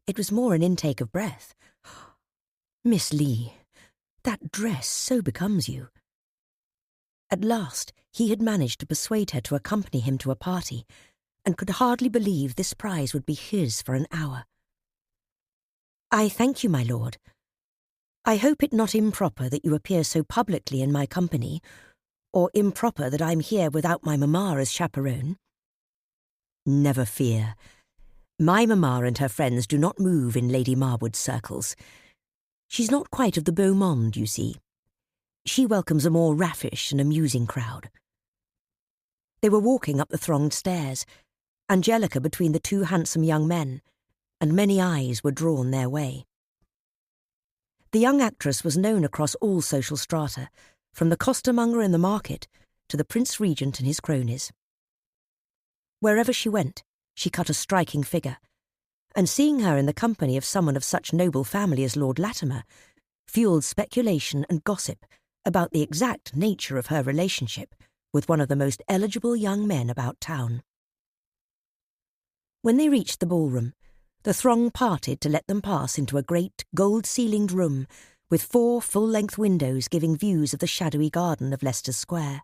Speaker 1: It was more an intake of breath. Miss Leigh, that dress so becomes you. At last he had managed to persuade her to accompany him to a party, and could hardly believe this prize would be his for an hour. I thank you, my lord. I hope it not improper that you appear so publicly in my company, or improper that I'm here without my mamma as chaperone. Never fear. My mamma and her friends do not move in Lady Marwood's circles. She's not quite of the beau monde, you see. She welcomes a more raffish and amusing crowd. They were walking up the thronged stairs, Angelica between the two handsome young men, and many eyes were drawn their way. The young actress was known across all social strata, from the costermonger in the market to the Prince Regent and his cronies. Wherever she went, she cut a striking figure, and seeing her in the company of someone of such noble family as Lord Latimer fuelled speculation and gossip about the exact nature of her relationship with one of the most eligible young men about town. When they reached the ballroom, the throng parted to let them pass into a great gold-ceilinged room with 4 full-length windows giving views of the shadowy garden of Leicester Square.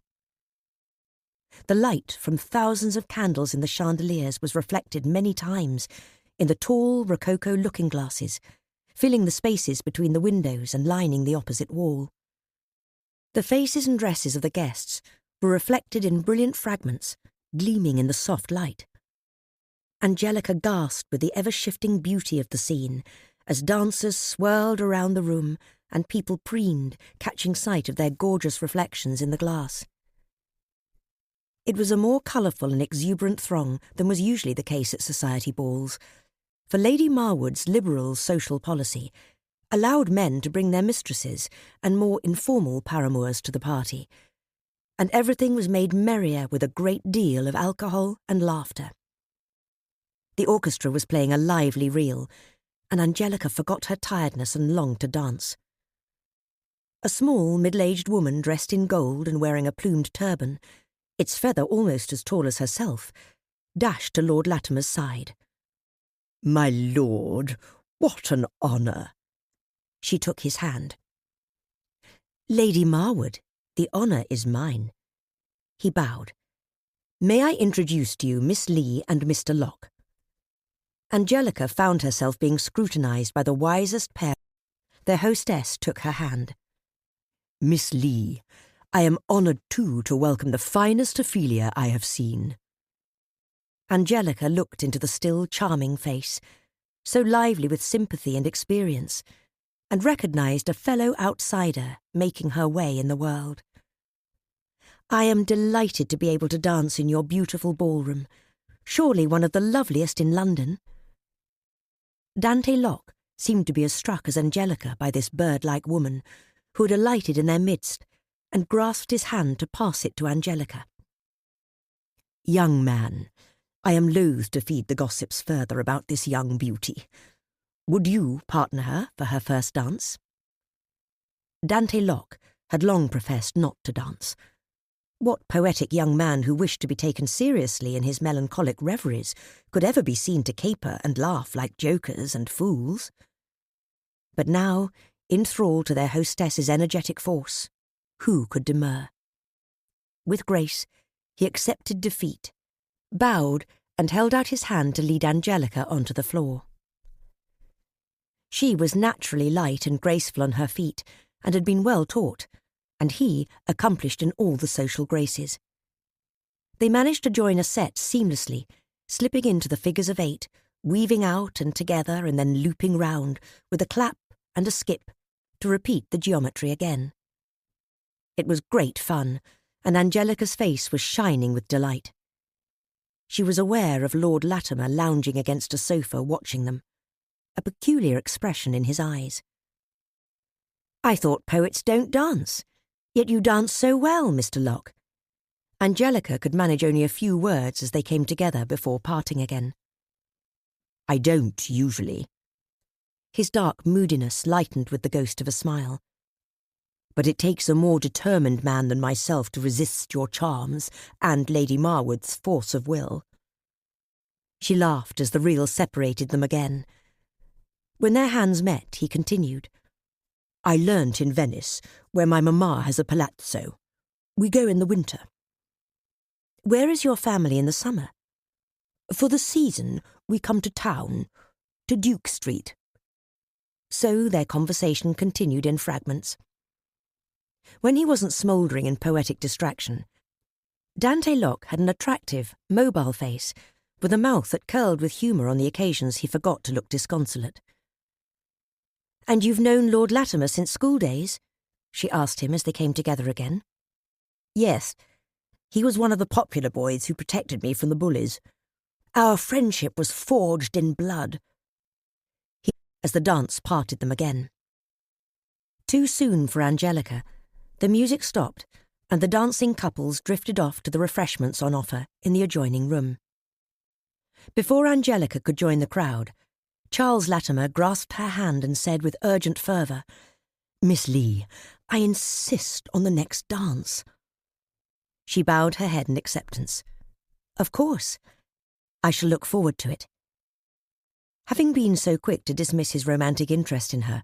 Speaker 1: The light from thousands of candles in the chandeliers was reflected many times in the tall rococo looking-glasses, filling the spaces between the windows and lining the opposite wall. The faces and dresses of the guests were reflected in brilliant fragments, gleaming in the soft light. Angelica gasped with the ever-shifting beauty of the scene as dancers swirled around the room and people preened, catching sight of their gorgeous reflections in the glass. It was a more colourful and exuberant throng than was usually the case at society balls, for Lady Marwood's liberal social policy allowed men to bring their mistresses and more informal paramours to the party, and everything was made merrier with a great deal of alcohol and laughter. The orchestra was playing a lively reel, and Angelica forgot her tiredness and longed to dance. A small, middle-aged woman dressed in gold and wearing a plumed turban, its feather almost as tall as herself, dashed to Lord Latimer's side. "My lord, what an honour!" She took his hand. "Lady Marwood, the honour is mine." He bowed. "May I introduce to you Miss Leigh and Mr. Locke?" Angelica found herself being scrutinised by the wisest pair. Their hostess took her hand. "Miss Leigh, I am honoured too to welcome the finest Ophelia I have seen." Angelica looked into the still charming face, so lively with sympathy and experience, and recognised a fellow outsider making her way in the world. "I am delighted to be able to dance in your beautiful ballroom, surely one of the loveliest in London." Dante Locke seemed to be as struck as Angelica by this bird-like woman, who had alighted in their midst, and grasped his hand to pass it to Angelica. "Young man, I am loath to feed the gossips further about this young beauty. Would you partner her for her first dance?" Dante Locke had long professed not to dance. What poetic young man who wished to be taken seriously in his melancholic reveries could ever be seen to caper and laugh like jokers and fools? But now, enthralled to their hostess's energetic force, who could demur? With grace, he accepted defeat, bowed, and held out his hand to lead Angelica onto the floor. She was naturally light and graceful on her feet, and had been well taught, and he accomplished in all the social graces. They managed to join a set seamlessly, slipping into the figures of 8, weaving out and together and then looping round, with a clap and a skip, to repeat the geometry again. It was great fun, and Angelica's face was shining with delight. She was aware of Lord Latimer lounging against a sofa watching them. a peculiar expression in his eyes. "I thought poets don't dance, yet you dance so well, Mr. Locke." Angelica could manage only a few words as they came together before parting again. "I don't, usually." His dark moodiness lightened with the ghost of a smile. "But it takes a more determined man than myself to resist your charms and Lady Marwood's force of will." She laughed as the reel separated them again. When their hands met, he continued, "I learnt in Venice, where my mamma has a palazzo. We go in the winter." "Where is your family in the summer?" "For the season, we come to town, to Duke Street." So their conversation continued in fragments. When he wasn't smouldering in poetic distraction, Dante Locke had an attractive, mobile face, with a mouth that curled with humour on the occasions he forgot to look disconsolate. "And you've known Lord Latimer since school days?" she asked him as they came together again. "Yes. He was one of the popular boys who protected me from the bullies. Our friendship was forged in blood." As the dance parted them again. Too soon for Angelica, the music stopped and the dancing couples drifted off to the refreshments on offer in the adjoining room. Before Angelica could join the crowd, Charles Latimer grasped her hand and said with urgent fervour, "Miss Leigh, I insist on the next dance." She bowed her head in acceptance. "Of course. I shall look forward to it." Having been so quick to dismiss his romantic interest in her,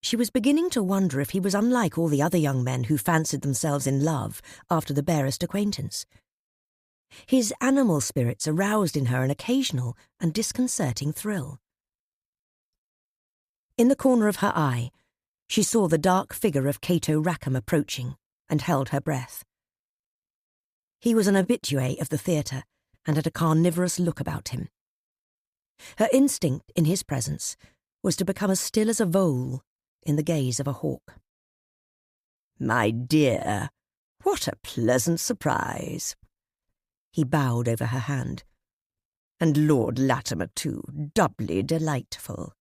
Speaker 1: she was beginning to wonder if he was unlike all the other young men who fancied themselves in love after the barest acquaintance. His animal spirits aroused in her an occasional and disconcerting thrill. In the corner of her eye, she saw the dark figure of Cato Rackham approaching and held her breath. He was an habitué of the theatre and had a carnivorous look about him. Her instinct in his presence was to become as still as a vole in the gaze of a hawk. "My dear, what a pleasant surprise." He bowed over her hand. "And Lord Latimer, too, doubly delightful,"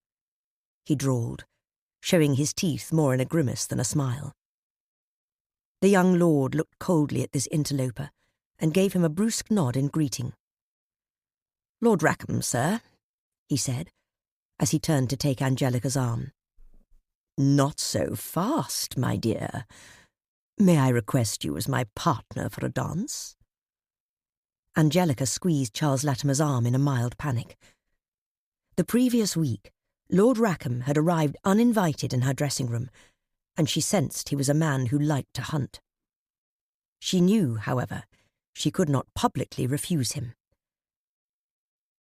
Speaker 1: he drawled, showing his teeth more in a grimace than a smile. The young lord looked coldly at this interloper and gave him a brusque nod in greeting. "Lord Rackham, sir," he said, as he turned to take Angelica's arm. "Not so fast, my dear. May I request you as my partner for a dance?" Angelica squeezed Charles Latimer's arm in a mild panic. The previous week, Lord Rackham had arrived uninvited in her dressing room, and she sensed he was a man who liked to hunt. She knew, however, she could not publicly refuse him.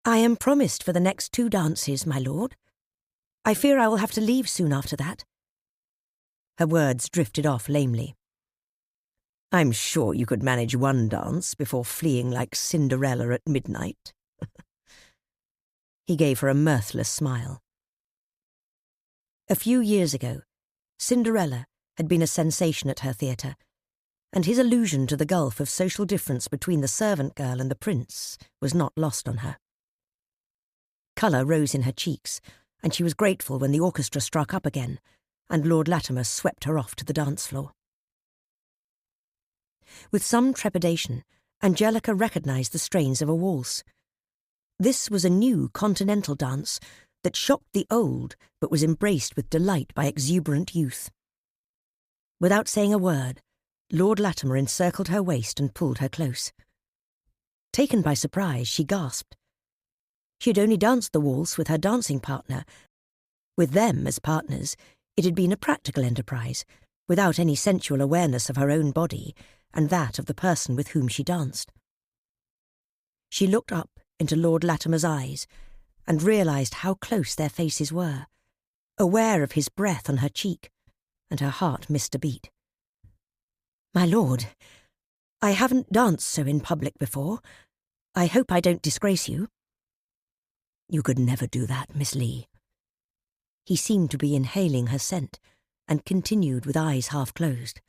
Speaker 1: "I am promised for the next 2 dances, my lord. I fear I will have to leave soon after that." Her words drifted off lamely. "I'm sure you could manage 1 dance before fleeing like Cinderella at midnight." He gave her a mirthless smile. A few years ago, Cinderella had been a sensation at her theatre, and his allusion to the gulf of social difference between the servant girl and the prince was not lost on her. Colour rose in her cheeks, and she was grateful when the orchestra struck up again, and Lord Latimer swept her off to the dance floor. With some trepidation, Angelica recognised the strains of a waltz. This was a new continental dance that shocked the old but was embraced with delight by exuberant youth. Without saying a word, Lord Latimer encircled her waist and pulled her close. Taken by surprise, she gasped. She had only danced the waltz with her dancing partner. With them as partners, it had been a practical enterprise, without any sensual awareness of her own body and that of the person with whom she danced. She looked up into Lord Latimer's eyes and realised how close their faces were, aware of his breath on her cheek, and her heart missed a beat. "My lord, I haven't danced so in public before. I hope I don't disgrace you." "You could never do that, Miss Leigh." He seemed to be inhaling her scent, and continued with eyes half closed.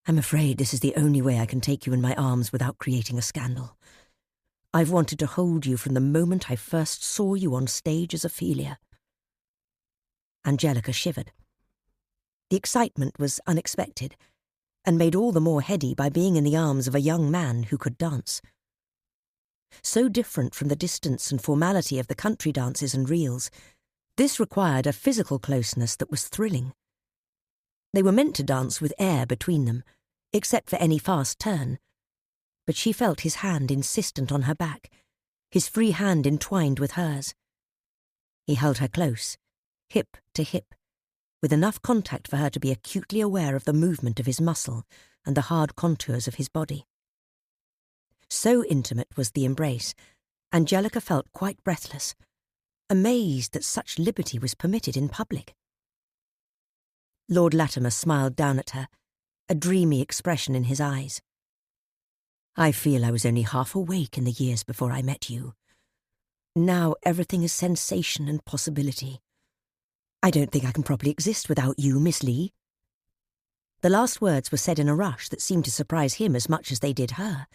Speaker 1: "I'm afraid this is the only way I can take you in my arms without creating a scandal. I've wanted to hold you from the moment I first saw you on stage as Ophelia." Angelica shivered. The excitement was unexpected, and made all the more heady by being in the arms of a young man who could dance. So different from the distance and formality of the country dances and reels, this required a physical closeness that was thrilling. They were meant to dance with air between them, except for any fast turn, but she felt his hand insistent on her back, his free hand entwined with hers. He held her close, hip to hip, with enough contact for her to be acutely aware of the movement of his muscle and the hard contours of his body. So intimate was the embrace, Angelica felt quite breathless, amazed that such liberty was permitted in public. Lord Latimer smiled down at her, a dreamy expression in his eyes. "I feel I was only half awake in the years before I met you. Now everything is sensation and possibility. I don't think I can properly exist without you, Miss Leigh." The last words were said in a rush that seemed to surprise him as much as they did her.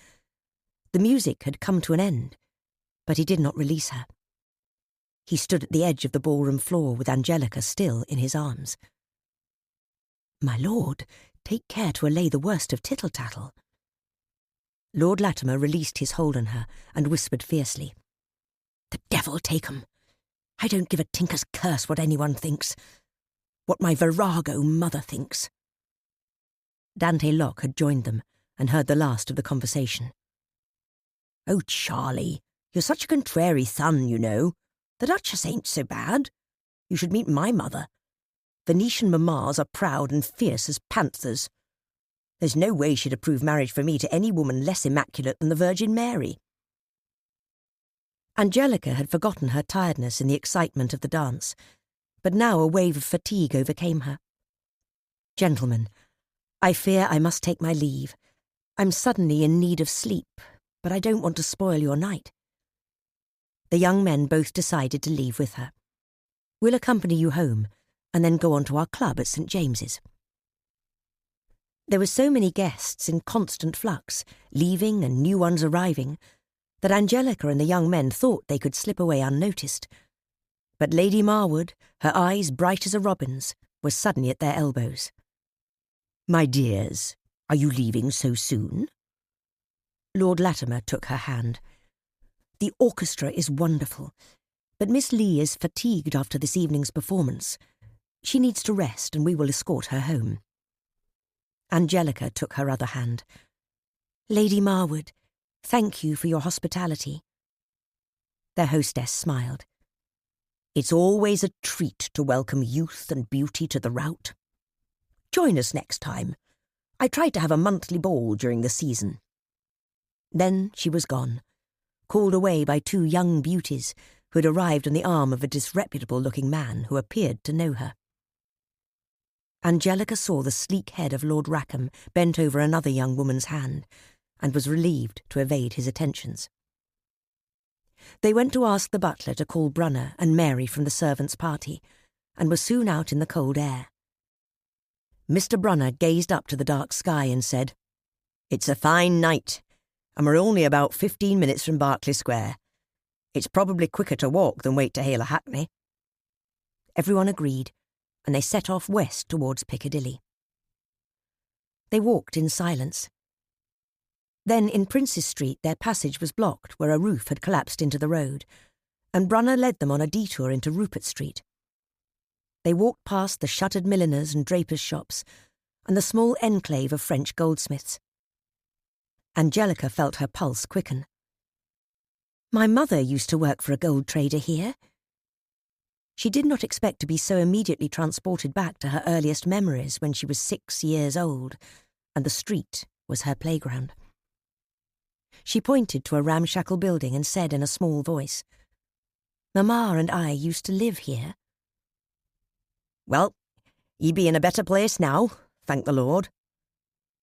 Speaker 1: The music had come to an end, but he did not release her. He stood at the edge of the ballroom floor with Angelica still in his arms. "My lord, take care to allay the worst of tittle-tattle." Lord Latimer released his hold on her and whispered fiercely, "The devil take 'em! I don't give a tinker's curse what anyone thinks. What my virago mother thinks." Dante Locke had joined them and heard the last of the conversation. "Oh, Charlie, you're such a contrary son, you know. The Duchess ain't so bad. You should meet my mother. Venetian mammas are proud and fierce as panthers. There's no way she'd approve marriage for me to any woman less immaculate than the Virgin Mary." Angelica had forgotten her tiredness in the excitement of the dance, but now a wave of fatigue overcame her. "Gentlemen, I fear I must take my leave. I'm suddenly in need of sleep, but I don't want to spoil your night." The young men both decided to leave with her. "We'll accompany you home, and then go on to our club at St. James's." There were so many guests in constant flux, leaving and new ones arriving, that Angelica and the young men thought they could slip away unnoticed. But Lady Marwood, her eyes bright as a robin's, was suddenly at their elbows. "My dears, are you leaving so soon?" Lord Latimer took her hand. "The orchestra is wonderful, but Miss Leigh is fatigued after this evening's performance. She needs to rest, and we will escort her home." Angelica took her other hand. "Lady Marwood, thank you for your hospitality." Their hostess smiled. "It's always a treat to welcome youth and beauty to the rout. Join us next time. I tried to have a monthly ball during the season." Then she was gone, called away by two young beauties who had arrived on the arm of a disreputable-looking man who appeared to know her. Angelica saw the sleek head of Lord Rackham bent over another young woman's hand, and was relieved to evade his attentions. They went to ask the butler to call Brunner and Mary from the servants' party, and were soon out in the cold air. Mr. Brunner gazed up to the dark sky and said, "It's a fine night, and we're only about 15 minutes from Berkeley Square. It's probably quicker to walk than wait to hail a hackney." Everyone agreed, and they set off west towards Piccadilly. They walked in silence. Then in Princes Street their passage was blocked where a roof had collapsed into the road, and Brunner led them on a detour into Rupert Street. They walked past the shuttered milliners' and drapers' shops and the small enclave of French goldsmiths. Angelica felt her pulse quicken. "My mother used to work for a gold trader here." She did not expect to be so immediately transported back to her earliest memories when she was 6 years old, and the street was her playground. She pointed to a ramshackle building and said in a small voice, "Mamma and I used to live here." "Well, ye be in a better place now, thank the Lord."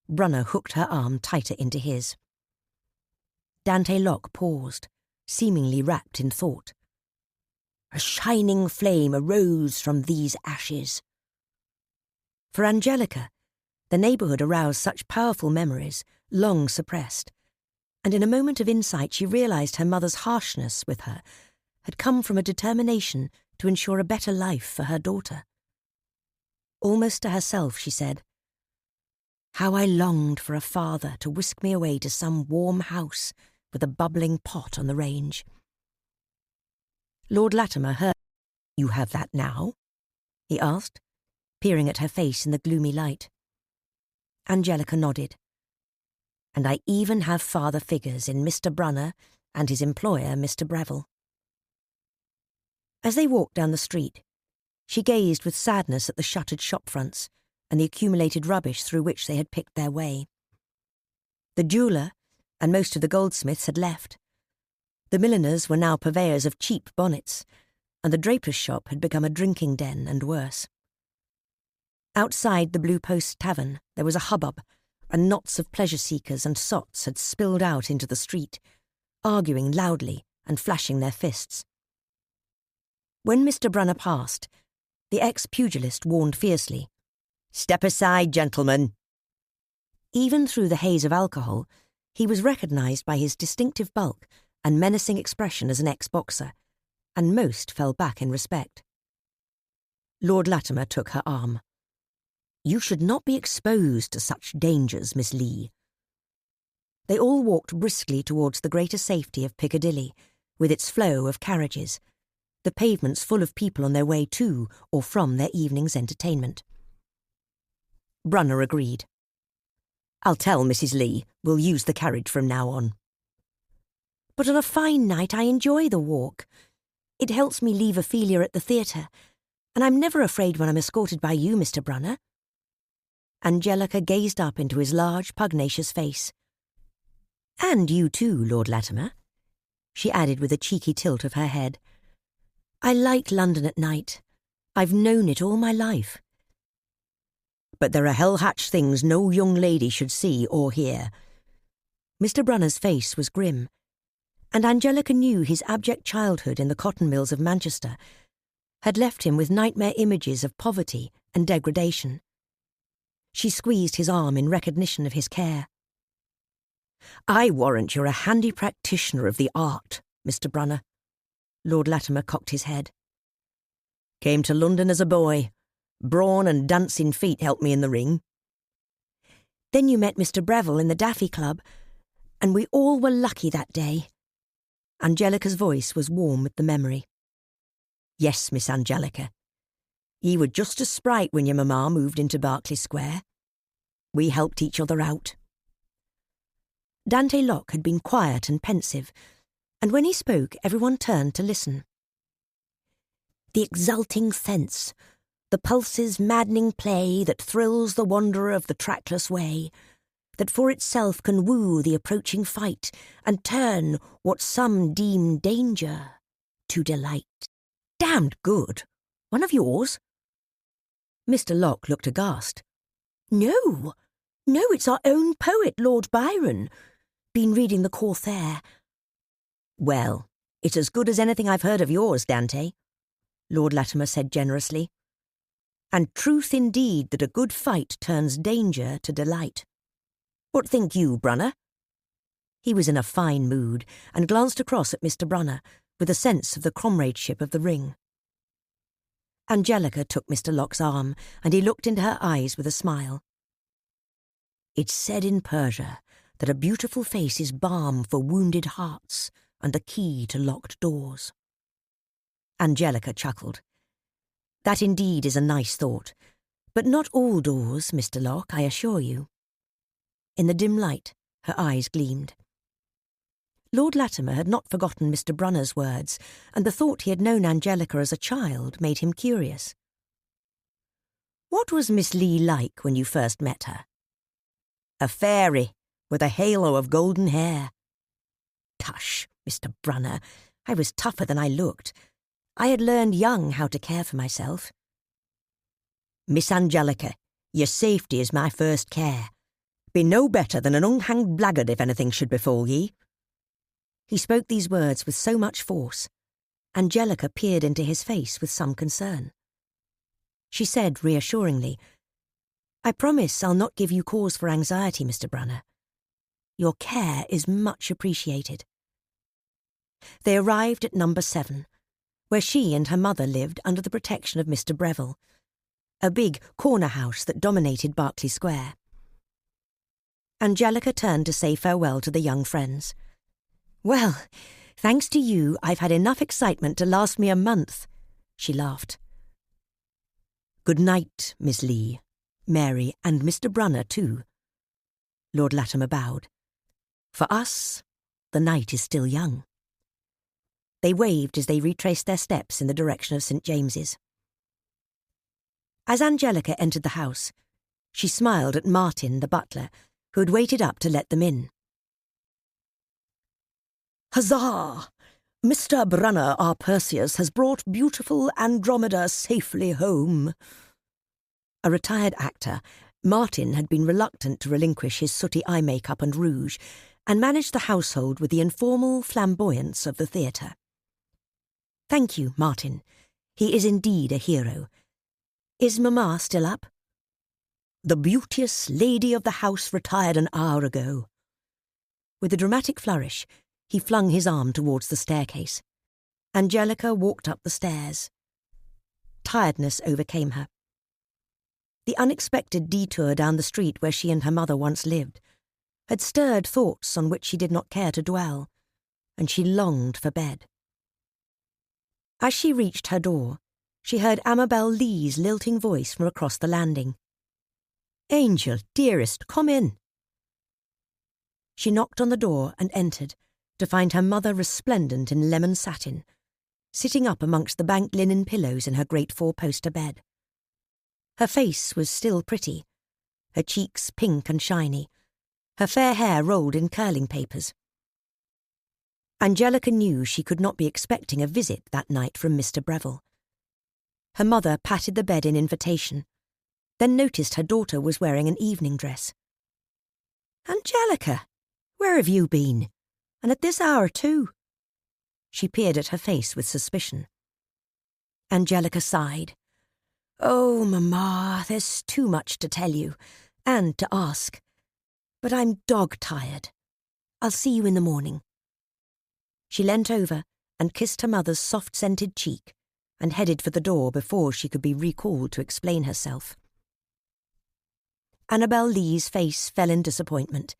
Speaker 1: Brunner hooked her arm tighter into his. Dante Locke paused, seemingly wrapped in thought. "A shining flame arose from these ashes." For Angelica, the neighbourhood aroused such powerful memories, long suppressed, and in a moment of insight she realised her mother's harshness with her had come from a determination to ensure a better life for her daughter. Almost to herself, she said, "How I longed for a father to whisk me away to some warm house with a bubbling pot on the range." Lord Latimer heard. "You have that now?" he asked, peering at her face in the gloomy light. Angelica nodded. "And I even have father figures in Mr. Brunner and his employer, Mr. Breville." As they walked down the street, she gazed with sadness at the shuttered shop fronts and the accumulated rubbish through which they had picked their way. The jeweller and most of the goldsmiths had left. The milliners were now purveyors of cheap bonnets, and the draper's shop had become a drinking den and worse. Outside the Blue Post Tavern there was a hubbub, and knots of pleasure-seekers and sots had spilled out into the street, arguing loudly and flashing their fists. When Mr. Brunner passed, the ex-pugilist warned fiercely, "Step aside, gentlemen." Even through the haze of alcohol, he was recognised by his distinctive bulk and menacing expression as an ex-boxer, and most fell back in respect. Lord Latimer took her arm. "You should not be exposed to such dangers, Miss Leigh." They all walked briskly towards the greater safety of Piccadilly, with its flow of carriages, the pavements full of people on their way to or from their evening's entertainment. Brunner agreed. "I'll tell Mrs. Leigh we'll use the carriage from now on." "But on a fine night I enjoy the walk. It helps me leave Ophelia at the theatre, and I'm never afraid when I'm escorted by you, Mr. Brunner." Angelica gazed up into his large, pugnacious face. "And you too, Lord Latimer," she added with a cheeky tilt of her head. "I like London at night. I've known it all my life." "But there are hell-hatched things no young lady should see or hear." Mr. Brunner's face was grim, and Angelica knew his abject childhood in the cotton mills of Manchester had left him with nightmare images of poverty and degradation. She squeezed his arm in recognition of his care. "I warrant you're a handy practitioner of the art, Mr. Brunner." Lord Latimer cocked his head. "Came to London as a boy. Brawn and dancing feet helped me in the ring." "Then you met Mr. Breville in the Daffy Club, and we all were lucky that day." Angelica's voice was warm with the memory. "Yes, Miss Angelica. Ye were just as sprite when your mamma moved into Berkeley Square. We helped each other out." Dante Locke had been quiet and pensive, and when he spoke everyone turned to listen. "The exulting sense, the pulse's maddening play that thrills the wanderer of the trackless way, that for itself can woo the approaching fight and turn what some deem danger to delight." "Damned good. One of yours?" Mr. Locke looked aghast. No, it's our own poet, Lord Byron. Been reading the Corsair." "Well, it's as good as anything I've heard of yours, Dante," Lord Latimer said generously. "And truth indeed that a good fight turns danger to delight. What think you, Brunner?" He was in a fine mood, and glanced across at Mr. Brunner with a sense of the comradeship of the ring. Angelica took Mr. Locke's arm, and he looked into her eyes with a smile. "It's said in Persia that a beautiful face is balm for wounded hearts and the key to locked doors." Angelica chuckled. "That indeed is a nice thought, but not all doors, Mr. Locke, I assure you." In the dim light, her eyes gleamed. Lord Latimer had not forgotten Mr. Brunner's words, and the thought he had known Angelica as a child made him curious. "What was Miss Leigh like when you first met her?" "A fairy, with a halo of golden hair." "Tush, Mr. Brunner, I was tougher than I looked. I had learned young how to care for myself." "Miss Angelica, your safety is my first care. Be no better than an unhanged blackguard if anything should befall ye." He spoke these words with so much force. Angelica peered into his face with some concern. She said reassuringly, "I promise I'll not give you cause for anxiety, Mr. Brunner. Your care is much appreciated." They arrived at number 7, where she and her mother lived under the protection of Mr. Breville, a big corner house that dominated Berkeley Square. Angelica turned to say farewell to the young friends. "Well, thanks to you, I've had enough excitement to last me a month," she laughed. "Good night, Miss Leigh, Mary, and Mr. Brunner too." Lord Latimer bowed. "For us, the night is still young." They waved as they retraced their steps in the direction of St. James's. As Angelica entered the house, she smiled at Martin, the butler, who had waited up to let them in. "Huzzah! Mr. Brunner, our Perseus, has brought beautiful Andromeda safely home." A retired actor, Martin had been reluctant to relinquish his sooty eye makeup and rouge, and managed the household with the informal flamboyance of the theatre. "Thank you, Martin. He is indeed a hero. Is Mamma still up?" "The beauteous lady of the house retired an hour ago." With a dramatic flourish, he flung his arm towards the staircase. Angelica walked up the stairs. Tiredness overcame her. The unexpected detour down the street where she and her mother once lived had stirred thoughts on which she did not care to dwell, and she longed for bed. As she reached her door, she heard Amabel Lee's lilting voice from across the landing. "Angel, dearest, come in." She knocked on the door and entered, to find her mother resplendent in lemon satin, sitting up amongst the banked linen pillows in her great four-poster bed. Her face was still pretty, her cheeks pink and shiny, her fair hair rolled in curling papers. Angelica knew she could not be expecting a visit that night from Mr. Breville. Her mother patted the bed in invitation, then noticed her daughter was wearing an evening dress. "Angelica, where have you been? And at this hour too?" She peered at her face with suspicion. Angelica sighed. "Oh, Mamma, there's too much to tell you, and to ask. But I'm dog-tired. I'll see you in the morning." She leant over and kissed her mother's soft-scented cheek and headed for the door before she could be recalled to explain herself. Annabel Lee's face fell in disappointment,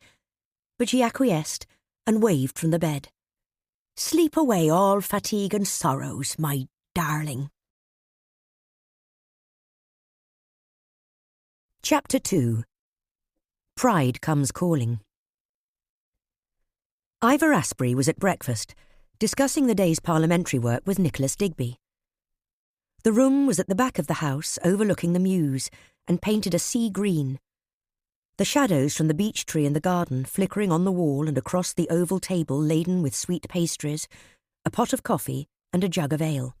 Speaker 1: but she acquiesced and waved from the bed. "Sleep away all fatigue and sorrows, my darling." Chapter 2. Pride Comes Calling. Ivor Asprey was at breakfast, discussing the day's parliamentary work with Nicholas Digby. The room was at the back of the house, overlooking the mews, and painted a sea green. The shadows from the beech tree in the garden flickering on the wall and across the oval table laden with sweet pastries, a pot of coffee, and a jug of ale.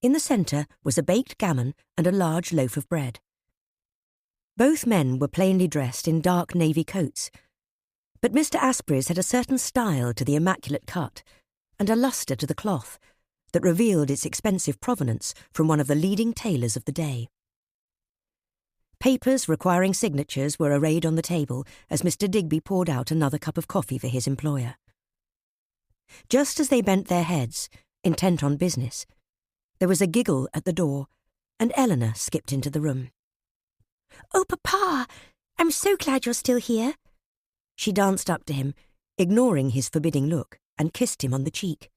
Speaker 1: In the centre was a baked gammon and a large loaf of bread. Both men were plainly dressed in dark navy coats, but Mr. Asprey's had a certain style to the immaculate cut and a lustre to the cloth that revealed its expensive provenance from one of the leading tailors of the day. Papers requiring signatures were arrayed on the table as Mr. Digby poured out another cup of coffee for his employer. Just as they bent their heads, intent on business, there was a giggle at the door, and Elinor skipped into the room. "Oh, Papa, I'm so glad you're still here." She danced up to him, ignoring his forbidding look, and kissed him on the cheek.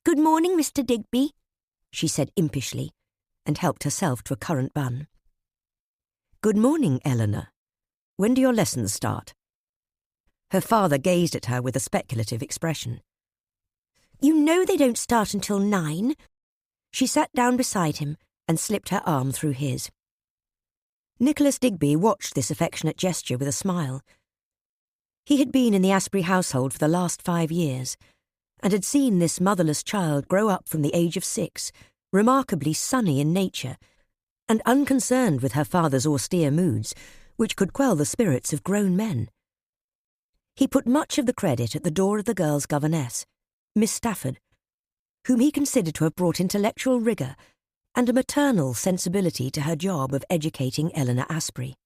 Speaker 1: "Good morning, Mr. Digby," she said impishly, and helped herself to a currant bun. "Good morning, Elinor. When do your lessons start?" Her father gazed at her with a speculative expression. "You know they don't start until 9. She sat down beside him and slipped her arm through his. Nicholas Digby watched this affectionate gesture with a smile. He had been in the Asprey household for the last 5 years, and had seen this motherless child grow up from the age of 6, remarkably sunny in nature, and unconcerned with her father's austere moods, which could quell the spirits of grown men. He put much of the credit at the door of the girl's governess, Miss Stafford, whom he considered to have brought intellectual rigour and a maternal sensibility to her job of educating Elinor Asprey.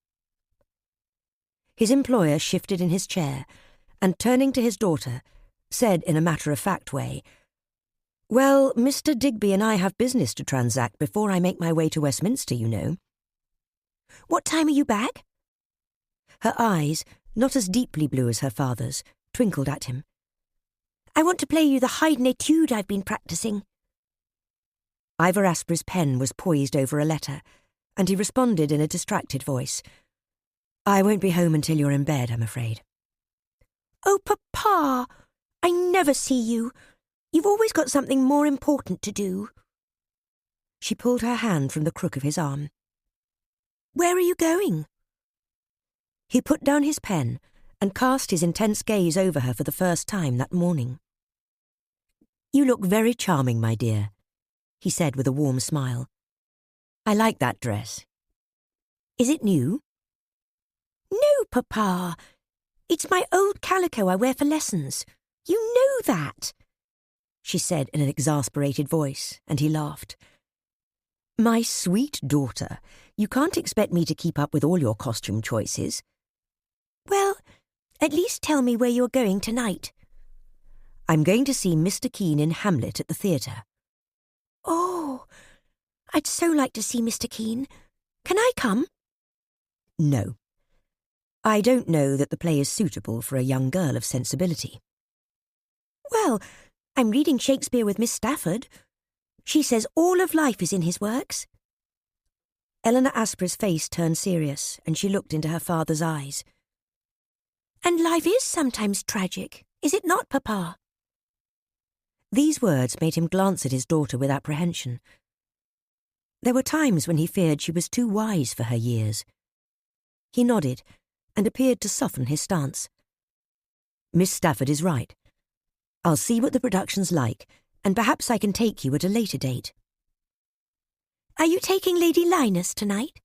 Speaker 1: His employer shifted in his chair, and turning to his daughter, said in a matter-of-fact way, Well, Mr. Digby and I have business to transact before I make my way to Westminster, you know. What time are you back? Her eyes, not as deeply blue as her father's, twinkled at him. I want to play you the Haydn Etude I've been practicing. Ivor Asprey's pen was poised over a letter, and he responded in a distracted voice. I won't be home until you're in bed, I'm afraid. Oh, Papa! I never see you. You've always got something more important to do. She pulled her hand from the crook of his arm. Where are you going? He put down his pen and cast his intense gaze over her for the first time that morning. You look very charming, my dear, he said with a warm smile. I like that dress. Is it new? No, Papa. It's my old calico I wear for lessons. You know that, she said in an exasperated voice, and he laughed. My sweet daughter, you can't expect me to keep up with all your costume choices. Well, at least tell me where you're going tonight. I'm going to see Mr. Kean in Hamlet at the theatre. Oh, I'd so like to see Mr. Kean. Can I come? No. I don't know that the play is suitable for a young girl of sensibility. Well, I'm reading Shakespeare with Miss Stafford. She says all of life is in his works. Elinor Asprey's face turned serious, and she looked into her father's eyes. And life is sometimes tragic, is it not, Papa? These words made him glance at his daughter with apprehension. There were times when he feared she was too wise for her years. He nodded, and appeared to soften his stance. Miss Stafford is right. I'll see what the production's like, and perhaps I can take you at a later date. Are you taking Lady Linus tonight?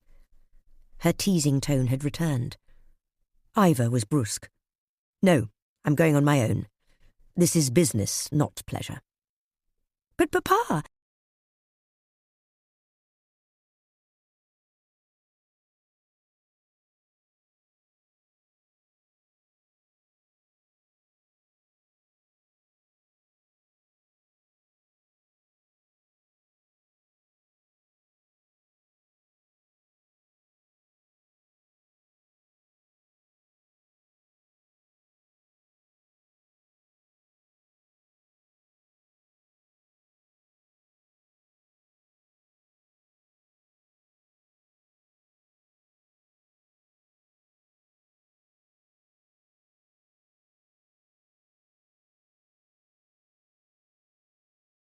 Speaker 1: Her teasing tone had returned. Ivor was brusque. No, I'm going on my own. This is business, not pleasure. But, Papa,